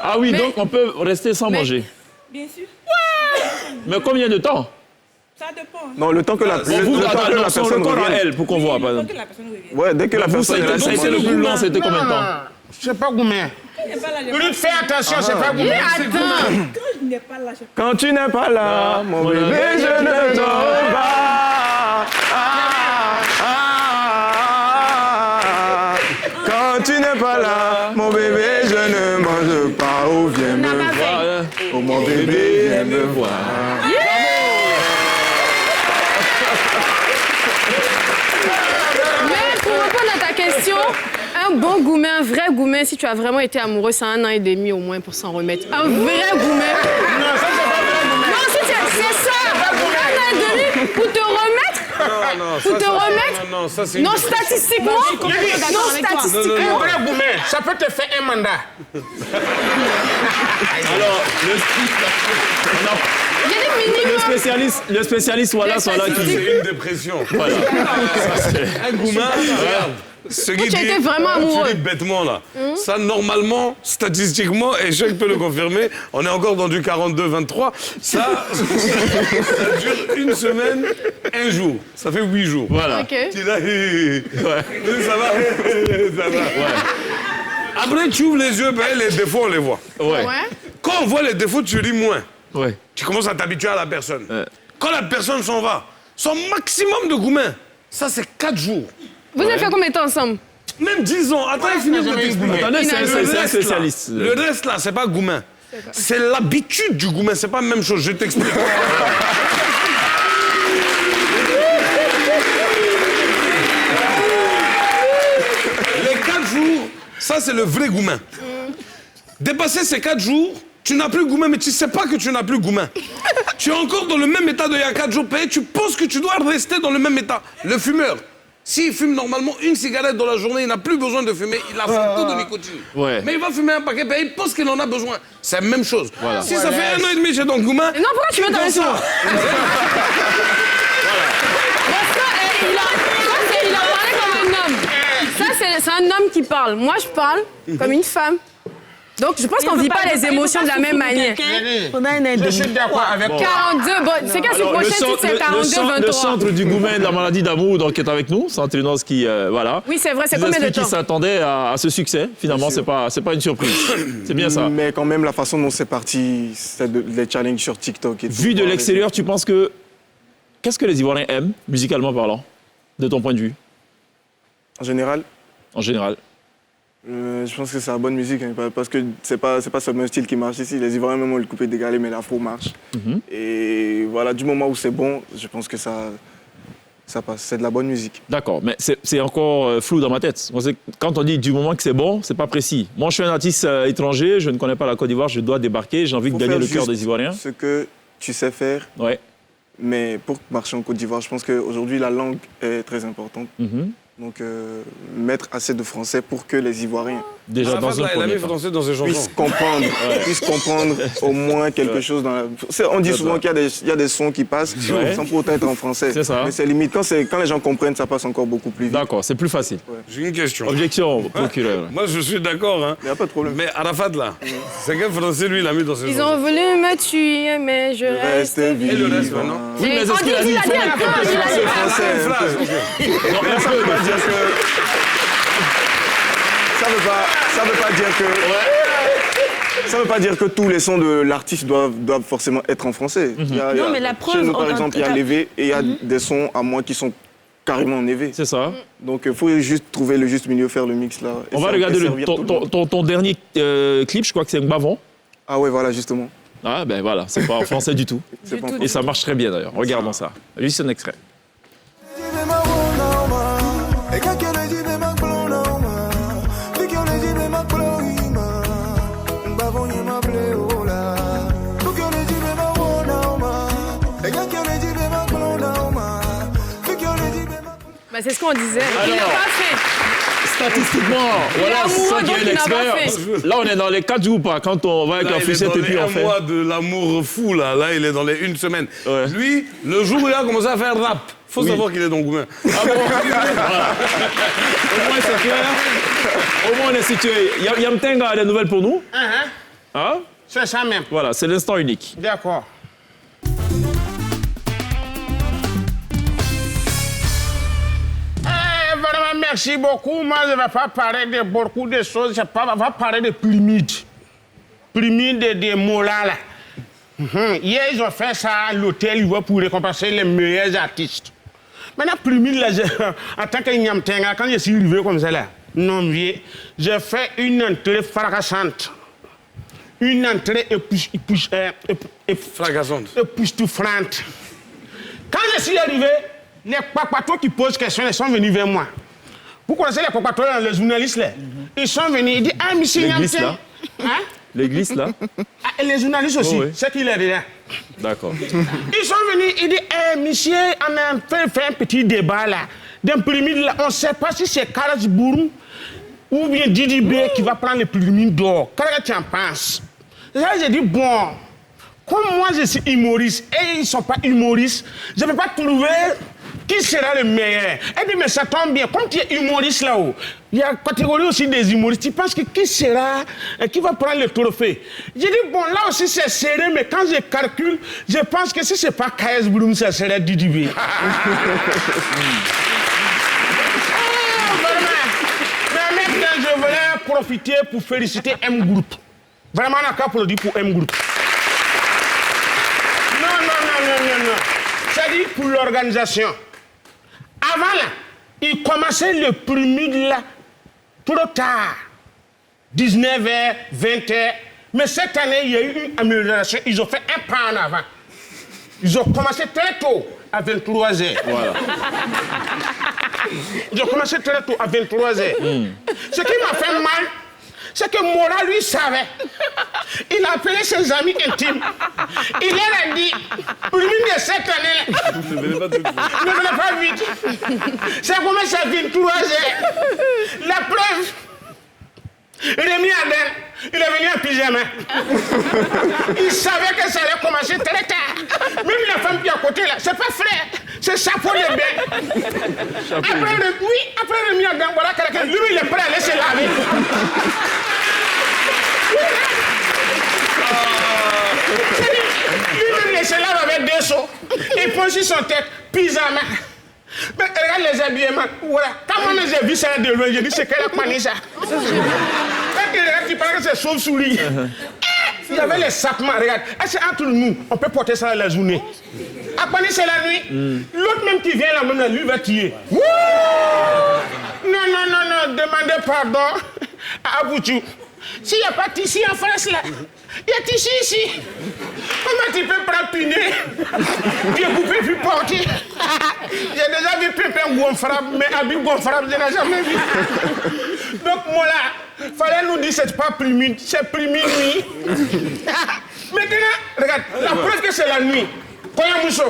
Ah oui, donc on peut rester sans manger. Bien sûr. Mais combien de temps? Ça dépend. Non, le temps que la personne revienne. Elle, pour qu'on voit, par exemple. Ouais, dès que la personne reste. Ça a été le plus long, c'était combien de temps? Je ne sais pas Goumet. Fais attention, c'est pas Goumet. Quand tu n'es pas là, mon bébé, je ne dors pas. Quand tu n'es pas là, mon bébé, je ne mange pas. Oh, viens me voir. Oh, mon bébé, viens me voir. Mais pour répondre à ta question, un bon Goumet, un vrai Goumet, si tu as vraiment été amoureux, c'est 1 an et demi au moins pour s'en remettre. Un vrai Goumet. Non, ça, c'est pas vrai. Non, c'est ça. 1 an et demi pour te remettre. Pour te remettre. Non, ça c'est... Non, statistiquement. Non, statistiquement. Un vrai Goumet, ça peut te faire un mandat. Alors, Il y a des minimums. le spécialiste, voilà, qui dit. C'est une dépression. Voilà. Un Goumet, regarde. Ce qui tu as été vraiment amoureux. Tu dis bêtement là. Ça, normalement, statistiquement, et je peux le confirmer, on est encore dans du 42-23. Ça dure 1 semaine, 1 jour. Ça fait 8 jours. Voilà. Ok. Tu là, ça va. Après, tu ouvres les yeux, ben, les défauts, on les voit. Ouais. Quand on voit les défauts, tu ris moins. Ouais. Tu commences à t'habituer à la personne. Quand la personne s'en va, son maximum de Goumet, ça c'est 4 jours. Vous avez fait combien de temps ensemble? Même 10 ans. Attends, il finit de t'expliquer. Attendez, c'est un spécialiste. Le reste là, c'est pas Goumet. C'est l'habitude du Goumet, c'est pas la même chose. Je t'explique. Les 4 jours, ça c'est le vrai Goumet. Dépasser ces 4 jours, tu n'as plus Goumet, mais tu sais pas que tu n'as plus Goumet. Tu es encore dans le même état d'il y a 4 jours payé, tu penses que tu dois rester dans le même état. Le fumeur, s'il fume normalement 1 cigarette dans la journée, il n'a plus besoin de fumer, il a son taux de nicotine. Ouais. Mais il va fumer un paquet, ben il pense qu'il en a besoin. C'est la même chose. Voilà. Si ça fait 1 an et demi chez ton Goumet... Non, pourquoi tu mets dans ça? Il a parlé comme un homme. Ça, c'est un homme qui parle. Moi, je parle comme une femme. Donc, je pense qu'on ne vit pas les émotions de la même manière. Je suis d'accord avec toi. 42, bon, c'est qu'à ce prochain titre, c'est 42-23. Le centre du Goumet de la maladie d'amour donc, est avec nous. Centre Unos qui, voilà. Oui, c'est vrai, c'est combien de temps? Qui s'attendait à ce succès, finalement, c'est pas une surprise. C'est bien ça. Mais quand même, la façon dont c'est parti, c'est les challenges sur TikTok et tout. Vu de l'extérieur, tu penses que... Qu'est-ce que les Ivoiriens aiment, musicalement parlant, de ton point de vue? En général, je pense que c'est la bonne musique, hein, parce que c'est pas seulement un style qui marche ici. Les Ivoiriens même ont le coupé décalé, mais l'afro marche. Et voilà, du moment où c'est bon, je pense que ça passe. C'est de la bonne musique. D'accord, mais c'est encore flou dans ma tête. Quand on dit du moment que c'est bon, c'est pas précis. Moi, je suis un artiste étranger, je ne connais pas la Côte d'Ivoire, je dois débarquer, j'ai envie de gagner le cœur des Ivoiriens. Ce que tu sais faire, ouais. Mais pour marcher en Côte d'Ivoire, je pense qu'aujourd'hui, la langue est très importante. Donc, mettre assez de français pour que les Ivoiriens Déjà dans un premier temps. Français dans ses chansons. Puisse comprendre au moins quelque chose dans la... On dit souvent qu'il y a des sons qui passent sans pour autant être en français. C'est ça. Mais c'est limite. Quand les gens comprennent, ça passe encore beaucoup plus vite. D'accord, c'est plus facile. J'ai une question. Objection, procureur. Moi, je suis d'accord. Hein. Il n'y a pas de problème. Mais Arafat, là, c'est quel français, lui, il a mis dans ses chansons? Ils ont voulu me tuer, mais je reste Et le reste, vivant. non? Oui, mais est-ce qu'il a dit C'est français. Mais là, ça veut pas dire que... Ça veut pas dire que... Ça veut pas dire que tous les sons de l'artiste doivent forcément être en français. Non, mais la preuve... Chez nous, par exemple, il y a l'évé et il y a des sons à moi qui sont carrément en évé. C'est ça. Donc, il faut juste trouver le juste milieu, faire le mix là. On va regarder ton dernier clip, je crois que c'est Mbavon. Ah ouais, voilà, justement. Ah ben voilà, c'est pas en français du tout. C'est pas en Et ça marche très bien d'ailleurs. Regardons ça. Juste un extrait. Bah, c'est ce qu'on disait. Il l'a pas fait. Statistiquement, voilà, c'est ça qui est l'expert. Là, on est dans les 4 jours, pas quand on va avec la fléchette et puis on fait. Un mois de l'amour fou, là, il est dans les 1 semaine. Ouais. Lui, le jour où il a commencé à faire rap, faut savoir qu'il est dans Goumen. Ah bon. Voilà. Au moins, c'est clair. Au moins, on est situé. Yamtenga a des nouvelles pour nous. Hein? C'est ça même. Voilà, c'est l'instant unique. D'accord. Vraiment, merci beaucoup. Moi, je ne vais pas parler de beaucoup de choses. Je vais parler de Plumide. Plumide de Mola, là. Hier, ils ont fait ça à l'hôtel pour récompenser les meilleurs artistes. Maintenant, Plumide, là, en tant que Nyamtenga, quand je suis arrivé comme ça, là, non, j'ai fait une entrée fracassante. Une entrée époustouflante. Quand je suis arrivé, les papatos qui posent questions, ils sont venus vers moi. Vous connaissez les papatos, les journalistes là? Ils sont venus, ils disent, ah, monsieur L'église là? Hein? L'église là? Et les journalistes aussi, oui. c'est qu'il est là. D'accord. Ils sont venus, ils disent, monsieur, on a fait un petit débat là. D'un Plumide là, on ne sait pas si c'est Karas Bouroum ou bien Didi B qui va prendre le Plumide d'or. Qu'est-ce que tu en penses? Là, j'ai dit, bon, comme moi je suis humoriste et ils ne sont pas humoristes, je ne peux pas trouver qui sera le meilleur. Elle dit, mais ça tombe bien, comme tu es humoriste là-haut, il y a une catégorie aussi des humoristes. Tu penses que qui sera, qui va prendre le trophée? J'ai dit, bon, là aussi c'est serré, mais quand je calcule, je pense que si ce n'est pas Kaes Bouroum, ça serait Didi B. Mais maintenant, je voulais profiter pour féliciter M Group. Vraiment, on a qu'à applaudir pour M Group. Non. C'est-à-dire pour l'organisation. Avant, là, ils commençaient le Plumide là, trop tard. 19h, 20h. Mais cette année, il y a eu une amélioration. Ils ont fait un pas en avant. Ils ont commencé très tôt, à 23h. Voilà. Ils ont commencé très tôt, à 23h. Ce qui m'a fait mal, c'est que Mora, lui, savait. Il a appelé ses amis intimes. Il leur a dit, Plumide de cette année-là, ne venez pas vite. C'est comment ça, 23h. La preuve, Rémi Aden, il est venu en pyjama. Il savait que ça allait commencer très tard. Même la femme qui est à côté, là, c'est pas frère, c'est chapeau de bain. Après Rémi Aden, voilà quelqu'un, lui, il est prêt à aller se laver. Lui-même, il se lave avec 2 seaux. Il pose sur son tête, pyjama. Mais regarde les habillements. Voilà. Quand moi j'ai vu ça de loin, j'ai dit c'est quelle a panique ça. Tu parles que c'est chauve-souris. Il y avait les sapements, regarde. Est-ce qu'entre nous, on peut porter ça la journée? À panique, c'est la nuit. L'autre même qui vient là, même lui va tuer. Non, demandez pardon à Aboutou. S'il n'y a pas de tissu en face là, il y a tissu ici. Comment tu peux prendre Pinet, découper puis porter? J'ai déjà vu Pépin gonflable, mais Habib gonflable, je n'ai jamais vu. Donc moi là, fallait nous dire c'est pas Plumide, c'est Plumide nuit. Maintenant, regarde, la preuve que c'est la nuit. Koya Mousso.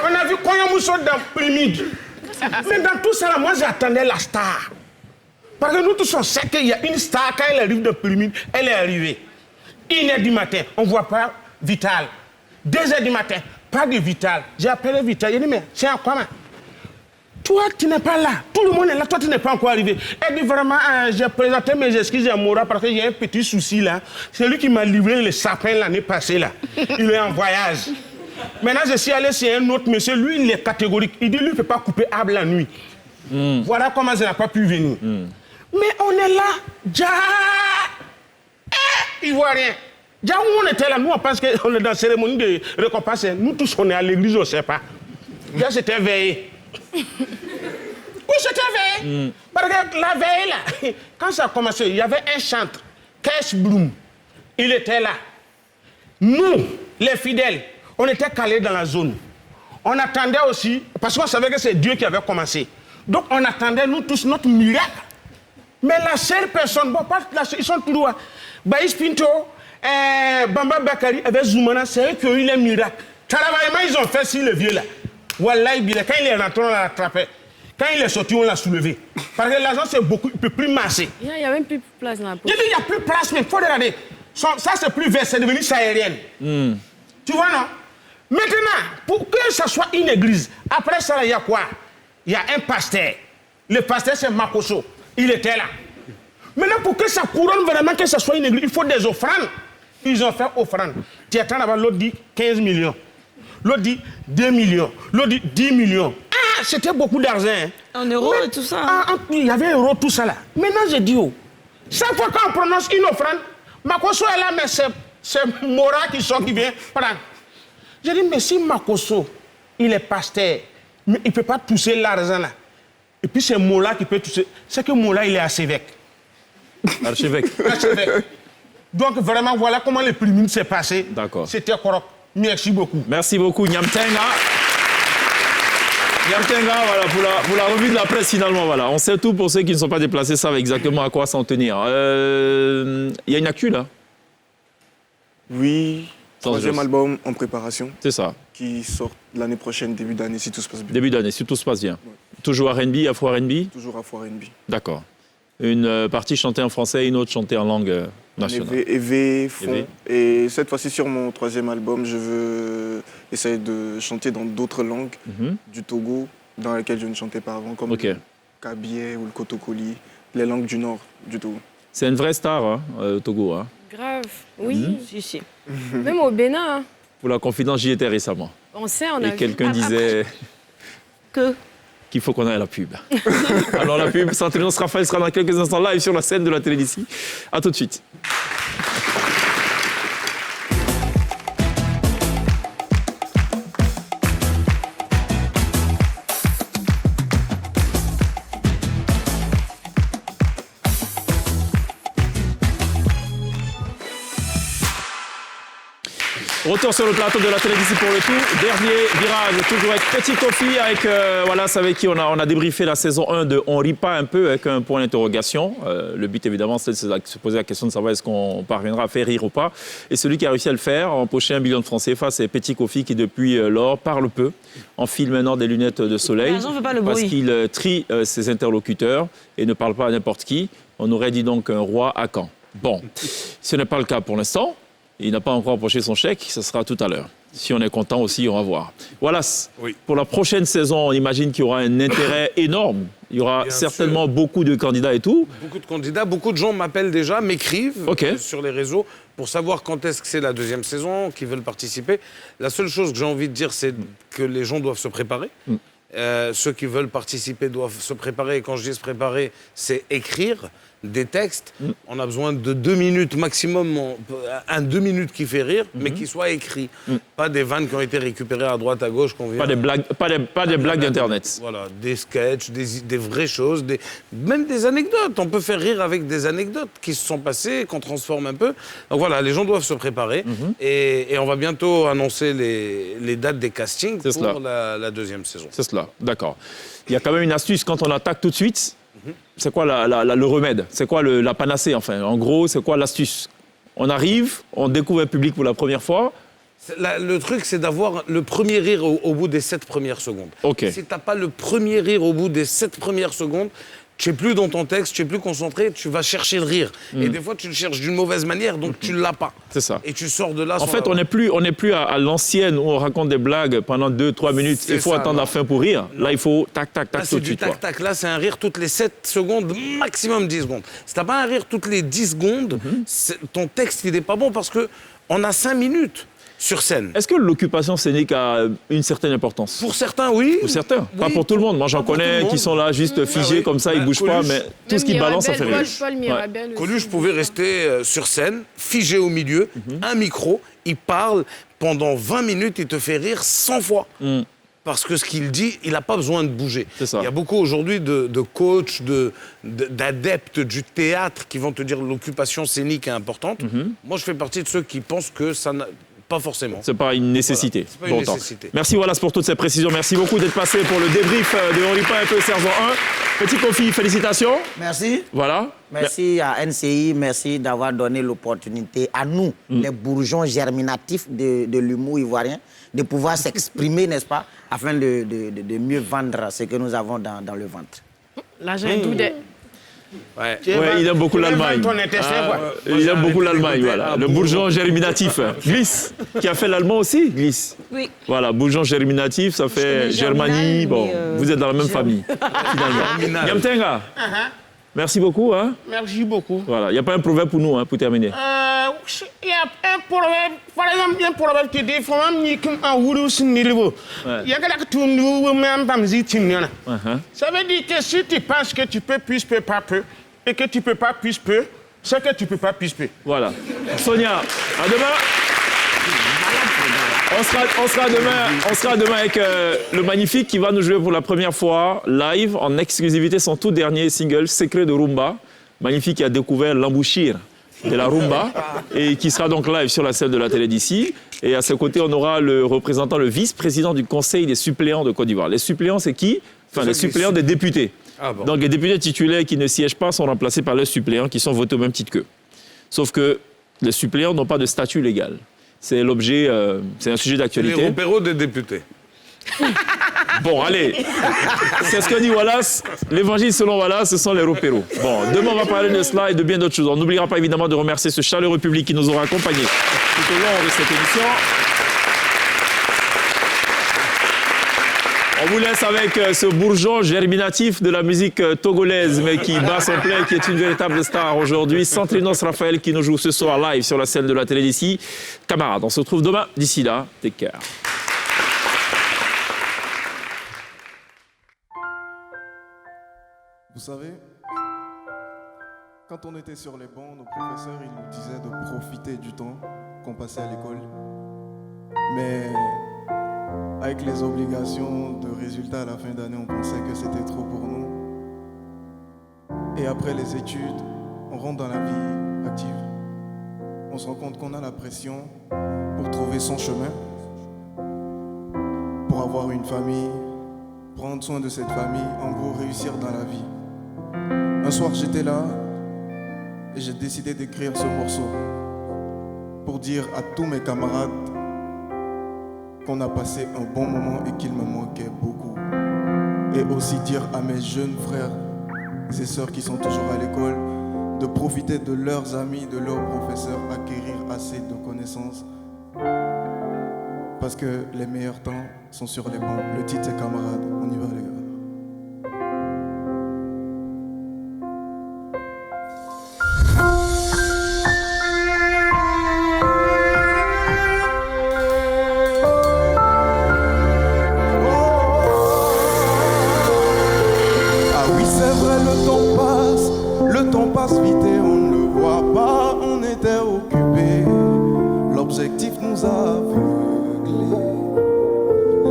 On a vu Koya Mousso dans Plumide. Mais dans tout ça là, moi j'attendais la star. Parce que nous tous on sait qu'il y a une star, quand elle arrive de Pyramide, elle est arrivée. 1h du matin, on ne voit pas Vital. 2h du matin, pas de Vital. J'ai appelé Vital, il dit mais c'est en comment? Toi, tu n'es pas là. Tout le monde est là, toi, tu n'es pas encore arrivé. Elle dit vraiment, j'ai présenté mes excuses à Mora parce que j'ai un petit souci là. C'est lui qui m'a livré le sapin l'année passée là. Il est en voyage. Maintenant, je suis allé chez un autre monsieur, lui, il est catégorique. Il dit, lui, il ne peut pas couper arbre la nuit. Voilà comment je n'ai pas pu venir. Mais on est là, déjà. Il ne voit rien. Déjà, où on était là, nous, on pense qu'on est dans la cérémonie de récompense. Nous tous, on est à l'église, on ne sait pas. Déjà, c'était veillé. Oui, c'était veillé. Parce que la veille, là, quand ça a commencé, il y avait un chantre, Cash Bloom. Il était là. Nous, les fidèles, on était calés dans la zone. On attendait aussi, parce qu'on savait que c'est Dieu qui avait commencé. Donc, on attendait, nous tous, notre miracle. Mais la seule personne, bon, pas la seule, ils sont toujours là. Baïs Pinto, Bamba Bakari, avec Zoumana, c'est eux qui ont eu les miracles. Travaillement, ils ont fait si le vieux là. Wallah, quand il est rentré, on l'a attrapé. Quand il est sorti, on l'a soulevé. Parce que l'argent, c'est beaucoup, il ne peut plus masser. Il n'y a même plus de place dans la poche. Il n'y a plus de place, mais il faut regarder. Ça, c'est plus vert, c'est devenu saharienne. Tu vois, non? Maintenant, pour que ça soit une église, après ça, il y a quoi? Il y a un pasteur. Le pasteur, c'est Makoso. Il était là. Maintenant, pour que ça couronne vraiment, que ça soit une église, il faut des offrandes. Ils ont fait offrande. Tu attends là-bas, l'autre dit 15 millions. L'autre dit 2 millions. L'autre dit 10 millions. Ah, c'était beaucoup d'argent. Hein. En euros et tout ça. Ah, il y avait un euro, tout ça là. Maintenant, je dis, oh, chaque fois qu'on prononce une offrande, Makoso est là, mais c'est Mora qui sort, qui vient prendre. Je dis, mais si Makoso, il est pasteur, mais il ne peut pas toucher l'argent là. Et puis c'est Mola qui peut toucher. C'est que Mola, il est archevêque. Archevêque. Archevêque. Donc vraiment, voilà comment le premier s'est passé. D'accord. C'était correct. Merci beaucoup. Merci beaucoup, Nyamtenga. Nyamtenga, voilà, pour la revue de la presse, finalement, voilà. On sait tout pour ceux qui ne sont pas déplacés, savent exactement à quoi s'en tenir. Il y a une actu, là? Oui, troisième album en préparation. C'est ça. Qui sort l'année prochaine, début d'année, si tout se passe bien. Début d'année, si tout se passe bien. Ouais. Toujours R&B, Afro R&B? Toujours Afro R&B. D'accord. Une partie chantée en français, une autre chantée en langue nationale. EV, fond. Et cette fois-ci, sur mon troisième album, je veux essayer de chanter dans d'autres langues du Togo, dans lesquelles je ne chantais pas avant, comme le Kabyé ou le Kotokoli, les langues du nord du Togo. C'est une vraie star, hein, au Togo. Hein. Grave, oui. Si. Même au Bénin. Hein. Pour la confidence, j'y étais récemment. On sait, on a Et quelqu'un disait... qu'il faut qu'on aille à la pub. Alors la pub, Santrinos Raphaël sera dans quelques instants live sur la scène de la télé d'ici. À tout de suite. Retour sur le plateau de la télé d'ici pour le tout. Dernier virage, toujours avec Petit Kofi, avec, voilà, c'est avec qui on a débriefé la saison 1 de On rit pas un peu, avec un point d'interrogation. Le but, évidemment, c'est de se poser la question de savoir est-ce qu'on parviendra à faire rire ou pas. Et celui qui a réussi à le faire, empocher 1 billion de francs CFA, c'est Petit Kofi, qui depuis lors parle peu, enfile maintenant des lunettes de soleil. Parce qu'il trie ses interlocuteurs et ne parle pas à n'importe qui. On aurait dit donc un roi à Caen. Bon, ce n'est pas le cas pour l'instant. Il n'a pas encore empoché son chèque, ce sera tout à l'heure. Si on est content aussi, on va voir. Voilà, pour la prochaine saison, on imagine qu'il y aura un intérêt énorme. Il y aura certainement beaucoup de candidats et tout. Beaucoup de candidats, beaucoup de gens m'appellent déjà, m'écrivent sur les réseaux pour savoir quand est-ce que c'est la deuxième saison, qui veulent participer. La seule chose que j'ai envie de dire, c'est que les gens doivent se préparer. Ceux qui veulent participer doivent se préparer. Et quand je dis se préparer, c'est écrire des textes. On a besoin de 2 minutes maximum, un 2 minutes qui fait rire, mais qui soit écrit. Pas des vannes qui ont été récupérées à droite, à gauche. Pas des blagues, pas des blagues d'Internet. Voilà, des sketchs, des vraies choses, même des anecdotes. On peut faire rire avec des anecdotes qui se sont passées, qu'on transforme un peu. Donc voilà, les gens doivent se préparer. Et on va bientôt annoncer les dates des castings pour la deuxième saison. C'est cela, d'accord. Il y a quand même une astuce quand on attaque tout de suite. C'est quoi le remède? C'est quoi la panacée, enfin? En gros, c'est quoi l'astuce? On arrive, on découvre un public pour la première fois. Le truc, c'est d'avoir le premier rire au bout des 7 premières secondes. Okay. Si tu n'as pas le premier rire au bout des 7 premières secondes, tu es plus dans ton texte, tu es plus concentré, tu vas chercher le rire. Et des fois, tu le cherches d'une mauvaise manière, donc tu l'as pas. C'est ça. Et tu sors de là. En fait, on n'est plus à l'ancienne où on raconte des blagues pendant 2-3 minutes. Il faut attendre la fin pour rire. Là, il faut tac, tac, tac, tout de suite. Tac, tac. Là, c'est un rire toutes les 7 secondes, maximum 10 secondes. Si t'as pas un rire toutes les 10 secondes, ton texte, il n'est pas bon parce qu'on a 5 minutes sur scène. Est-ce que l'occupation scénique a une certaine importance? Pour certains, oui. Pour certains. Oui. Pas pour tout le monde. Moi, j'en connais qui sont là juste figés comme ça, ils bougent pas, mais tout ce qui balance, ça fait rire. Coluche pouvait rester sur scène, figé au milieu, un micro, il parle, pendant 20 minutes, il te fait rire 100 fois. Parce que ce qu'il dit, il n'a pas besoin de bouger. Il y a beaucoup aujourd'hui de coachs, d'adeptes du théâtre qui vont te dire l'occupation scénique est importante. Moi, je fais partie de ceux qui pensent que ça n'a pas forcément. C'est pas une nécessité. Voilà. C'est pas une nécessité. Merci Wallace pour toutes ces précisions. Merci beaucoup d'être passé pour le débrief de On lit pas un peu Sergent 1. Petit Kofi, félicitations. Merci. Voilà. Merci à NCI, merci d'avoir donné l'opportunité à nous, les bourgeons germinatifs de l'humour ivoirien, de pouvoir s'exprimer, n'est-ce pas, afin de mieux vendre ce que nous avons dans le ventre. Là, j'ai un doute. Ouais, il aime beaucoup l'Allemagne. Il aime beaucoup l'Allemagne, voilà. Le bourgeon germinatif. Gliss, qui a fait l'allemand aussi, Gliss. Oui. Voilà, bourgeon germinatif, ça fait Germanie. Bon, vous êtes dans la même famille, finalement. Yamtenga, merci beaucoup. Hein. Merci beaucoup. Voilà, il n'y a pas un proverbe pour nous, hein, pour terminer. Il y a un proverbe, par exemple, il y a un proverbe qui dit il faut même niquer un ouro sur le niveau. Il y a que tout le monde même pas me dire ça veut dire que si tu penses que tu peux plus peu pas peu et que tu peux pas plus peu, c'est que tu peux pas plus peu. Voilà. Sonia, à demain. On sera demain avec le Magnifique qui va nous jouer pour la première fois live en exclusivité son tout dernier single Secret de Rumba. Magnifique qui a découvert l'embouchure de la rumba et qui sera donc live sur la scène de la télé d'ici. Et à ses côtés, on aura le représentant, le vice-président du Conseil des suppléants de Côte d'Ivoire. Les suppléants, c'est qui? Enfin, les suppléants des députés. Ah bon. Donc les députés titulaires qui ne siègent pas sont remplacés par les suppléants qui sont votés au même titre qu'eux. Sauf que les suppléants n'ont pas de statut légal. C'est l'objet, c'est un sujet d'actualité. Les repéros des députés. Bon, allez, c'est ce que dit Wallace. L'évangile selon Wallace, ce sont les repéros. Bon, demain, on va parler de cela et de bien d'autres choses. On n'oubliera pas évidemment de remercier ce chaleureux public qui nous aura accompagnés tout au long de cette émission. On vous laisse avec ce bourgeon germinatif de la musique togolaise, mais qui bat son plein, qui est une véritable star aujourd'hui. Centrinos Raphaël qui nous joue ce soir live sur la scène de la télé d'ici. Camarades, on se retrouve demain. D'ici là, take care. Vous savez, quand on était sur les bancs, nos professeurs ils nous disaient de profiter du temps qu'on passait à l'école. Mais avec les obligations de résultats à la fin d'année, on pensait que c'était trop pour nous. Et après les études, on rentre dans la vie active. On se rend compte qu'on a la pression pour trouver son chemin, pour avoir une famille, prendre soin de cette famille, en gros réussir dans la vie. Un soir, j'étais là et j'ai décidé d'écrire ce morceau pour dire à tous mes camarades qu'on a passé un bon moment et qu'il me manquait beaucoup. Et aussi dire à mes jeunes frères et sœurs qui sont toujours à l'école de profiter de leurs amis, de leurs professeurs, acquérir assez de connaissances. Parce que les meilleurs temps sont sur les bancs. Le titre c'est Camarades. On y va les gars. Vite et on ne le voit pas, on était occupés. L'objectif nous a aveuglés.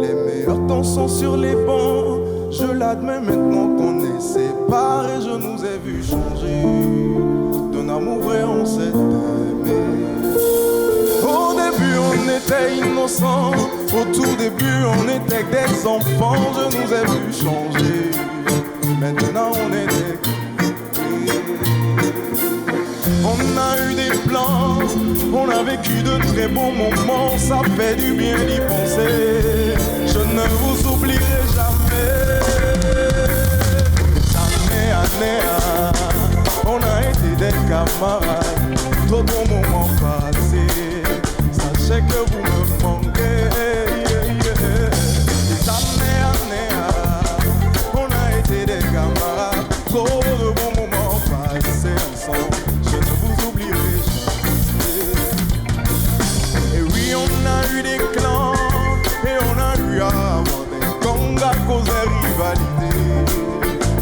Les meilleurs temps sont sur les bancs. Je l'admets maintenant qu'on est séparés. Je nous ai vus changer. D'un amour vrai on s'est aimé. Au début on était innocents. Au tout début on était des enfants. Je nous ai vus changer. Maintenant on est des... On a eu des plans, on a vécu de très bons moments, ça fait du bien d'y penser. Je ne vous oublierai jamais. Jamais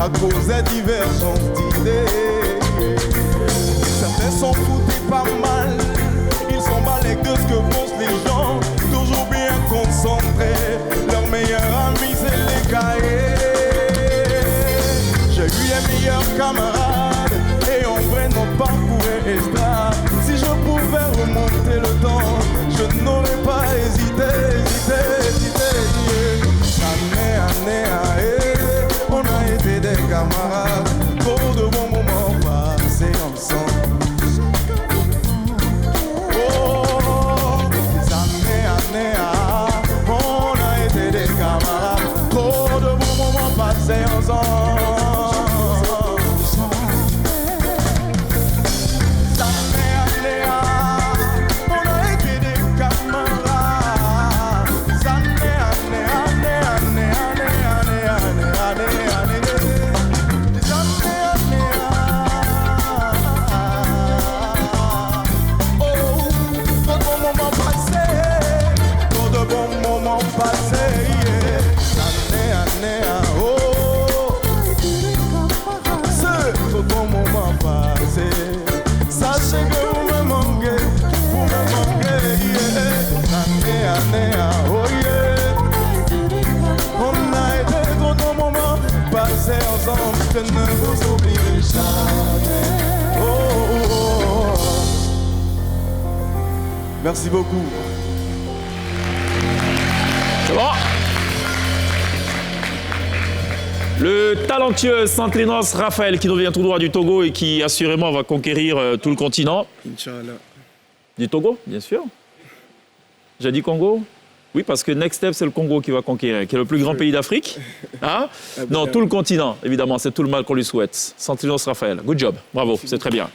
à cause des divergences d'idées. Certains s'en foutaient pas mal, ils s'en balèquent de ce que pensent les gens, toujours bien concentrés. Leur meilleur ami c'est les cahiers. J'ai eu un meilleur camarade et en vrai notre parcours est estrade. Si je pouvais remonter le temps, je n'aurais pas hésité. On a été des camarades pour de bons moments passés ensemble. Oh, des années, on a été des camarades pour de bons moments passés ensemble. Sachez que vous me manquez, oh yeah. On a été trop de moments passés ensemble, je ne vous oublierai jamais. Oh. Merci beaucoup. C'est bon. Le talentueux Centlinos Raphaël qui nous vient tout droit du Togo et qui assurément va conquérir tout le continent. Inch'Allah. Du Togo, bien sûr. J'ai dit Congo? Oui, parce que Next Step, c'est le Congo qui va conquérir, qui est le plus grand pays d'Afrique. Hein? Non, tout le continent, évidemment, c'est tout le mal qu'on lui souhaite. Centlinos Raphaël, good job, bravo, c'est très bien.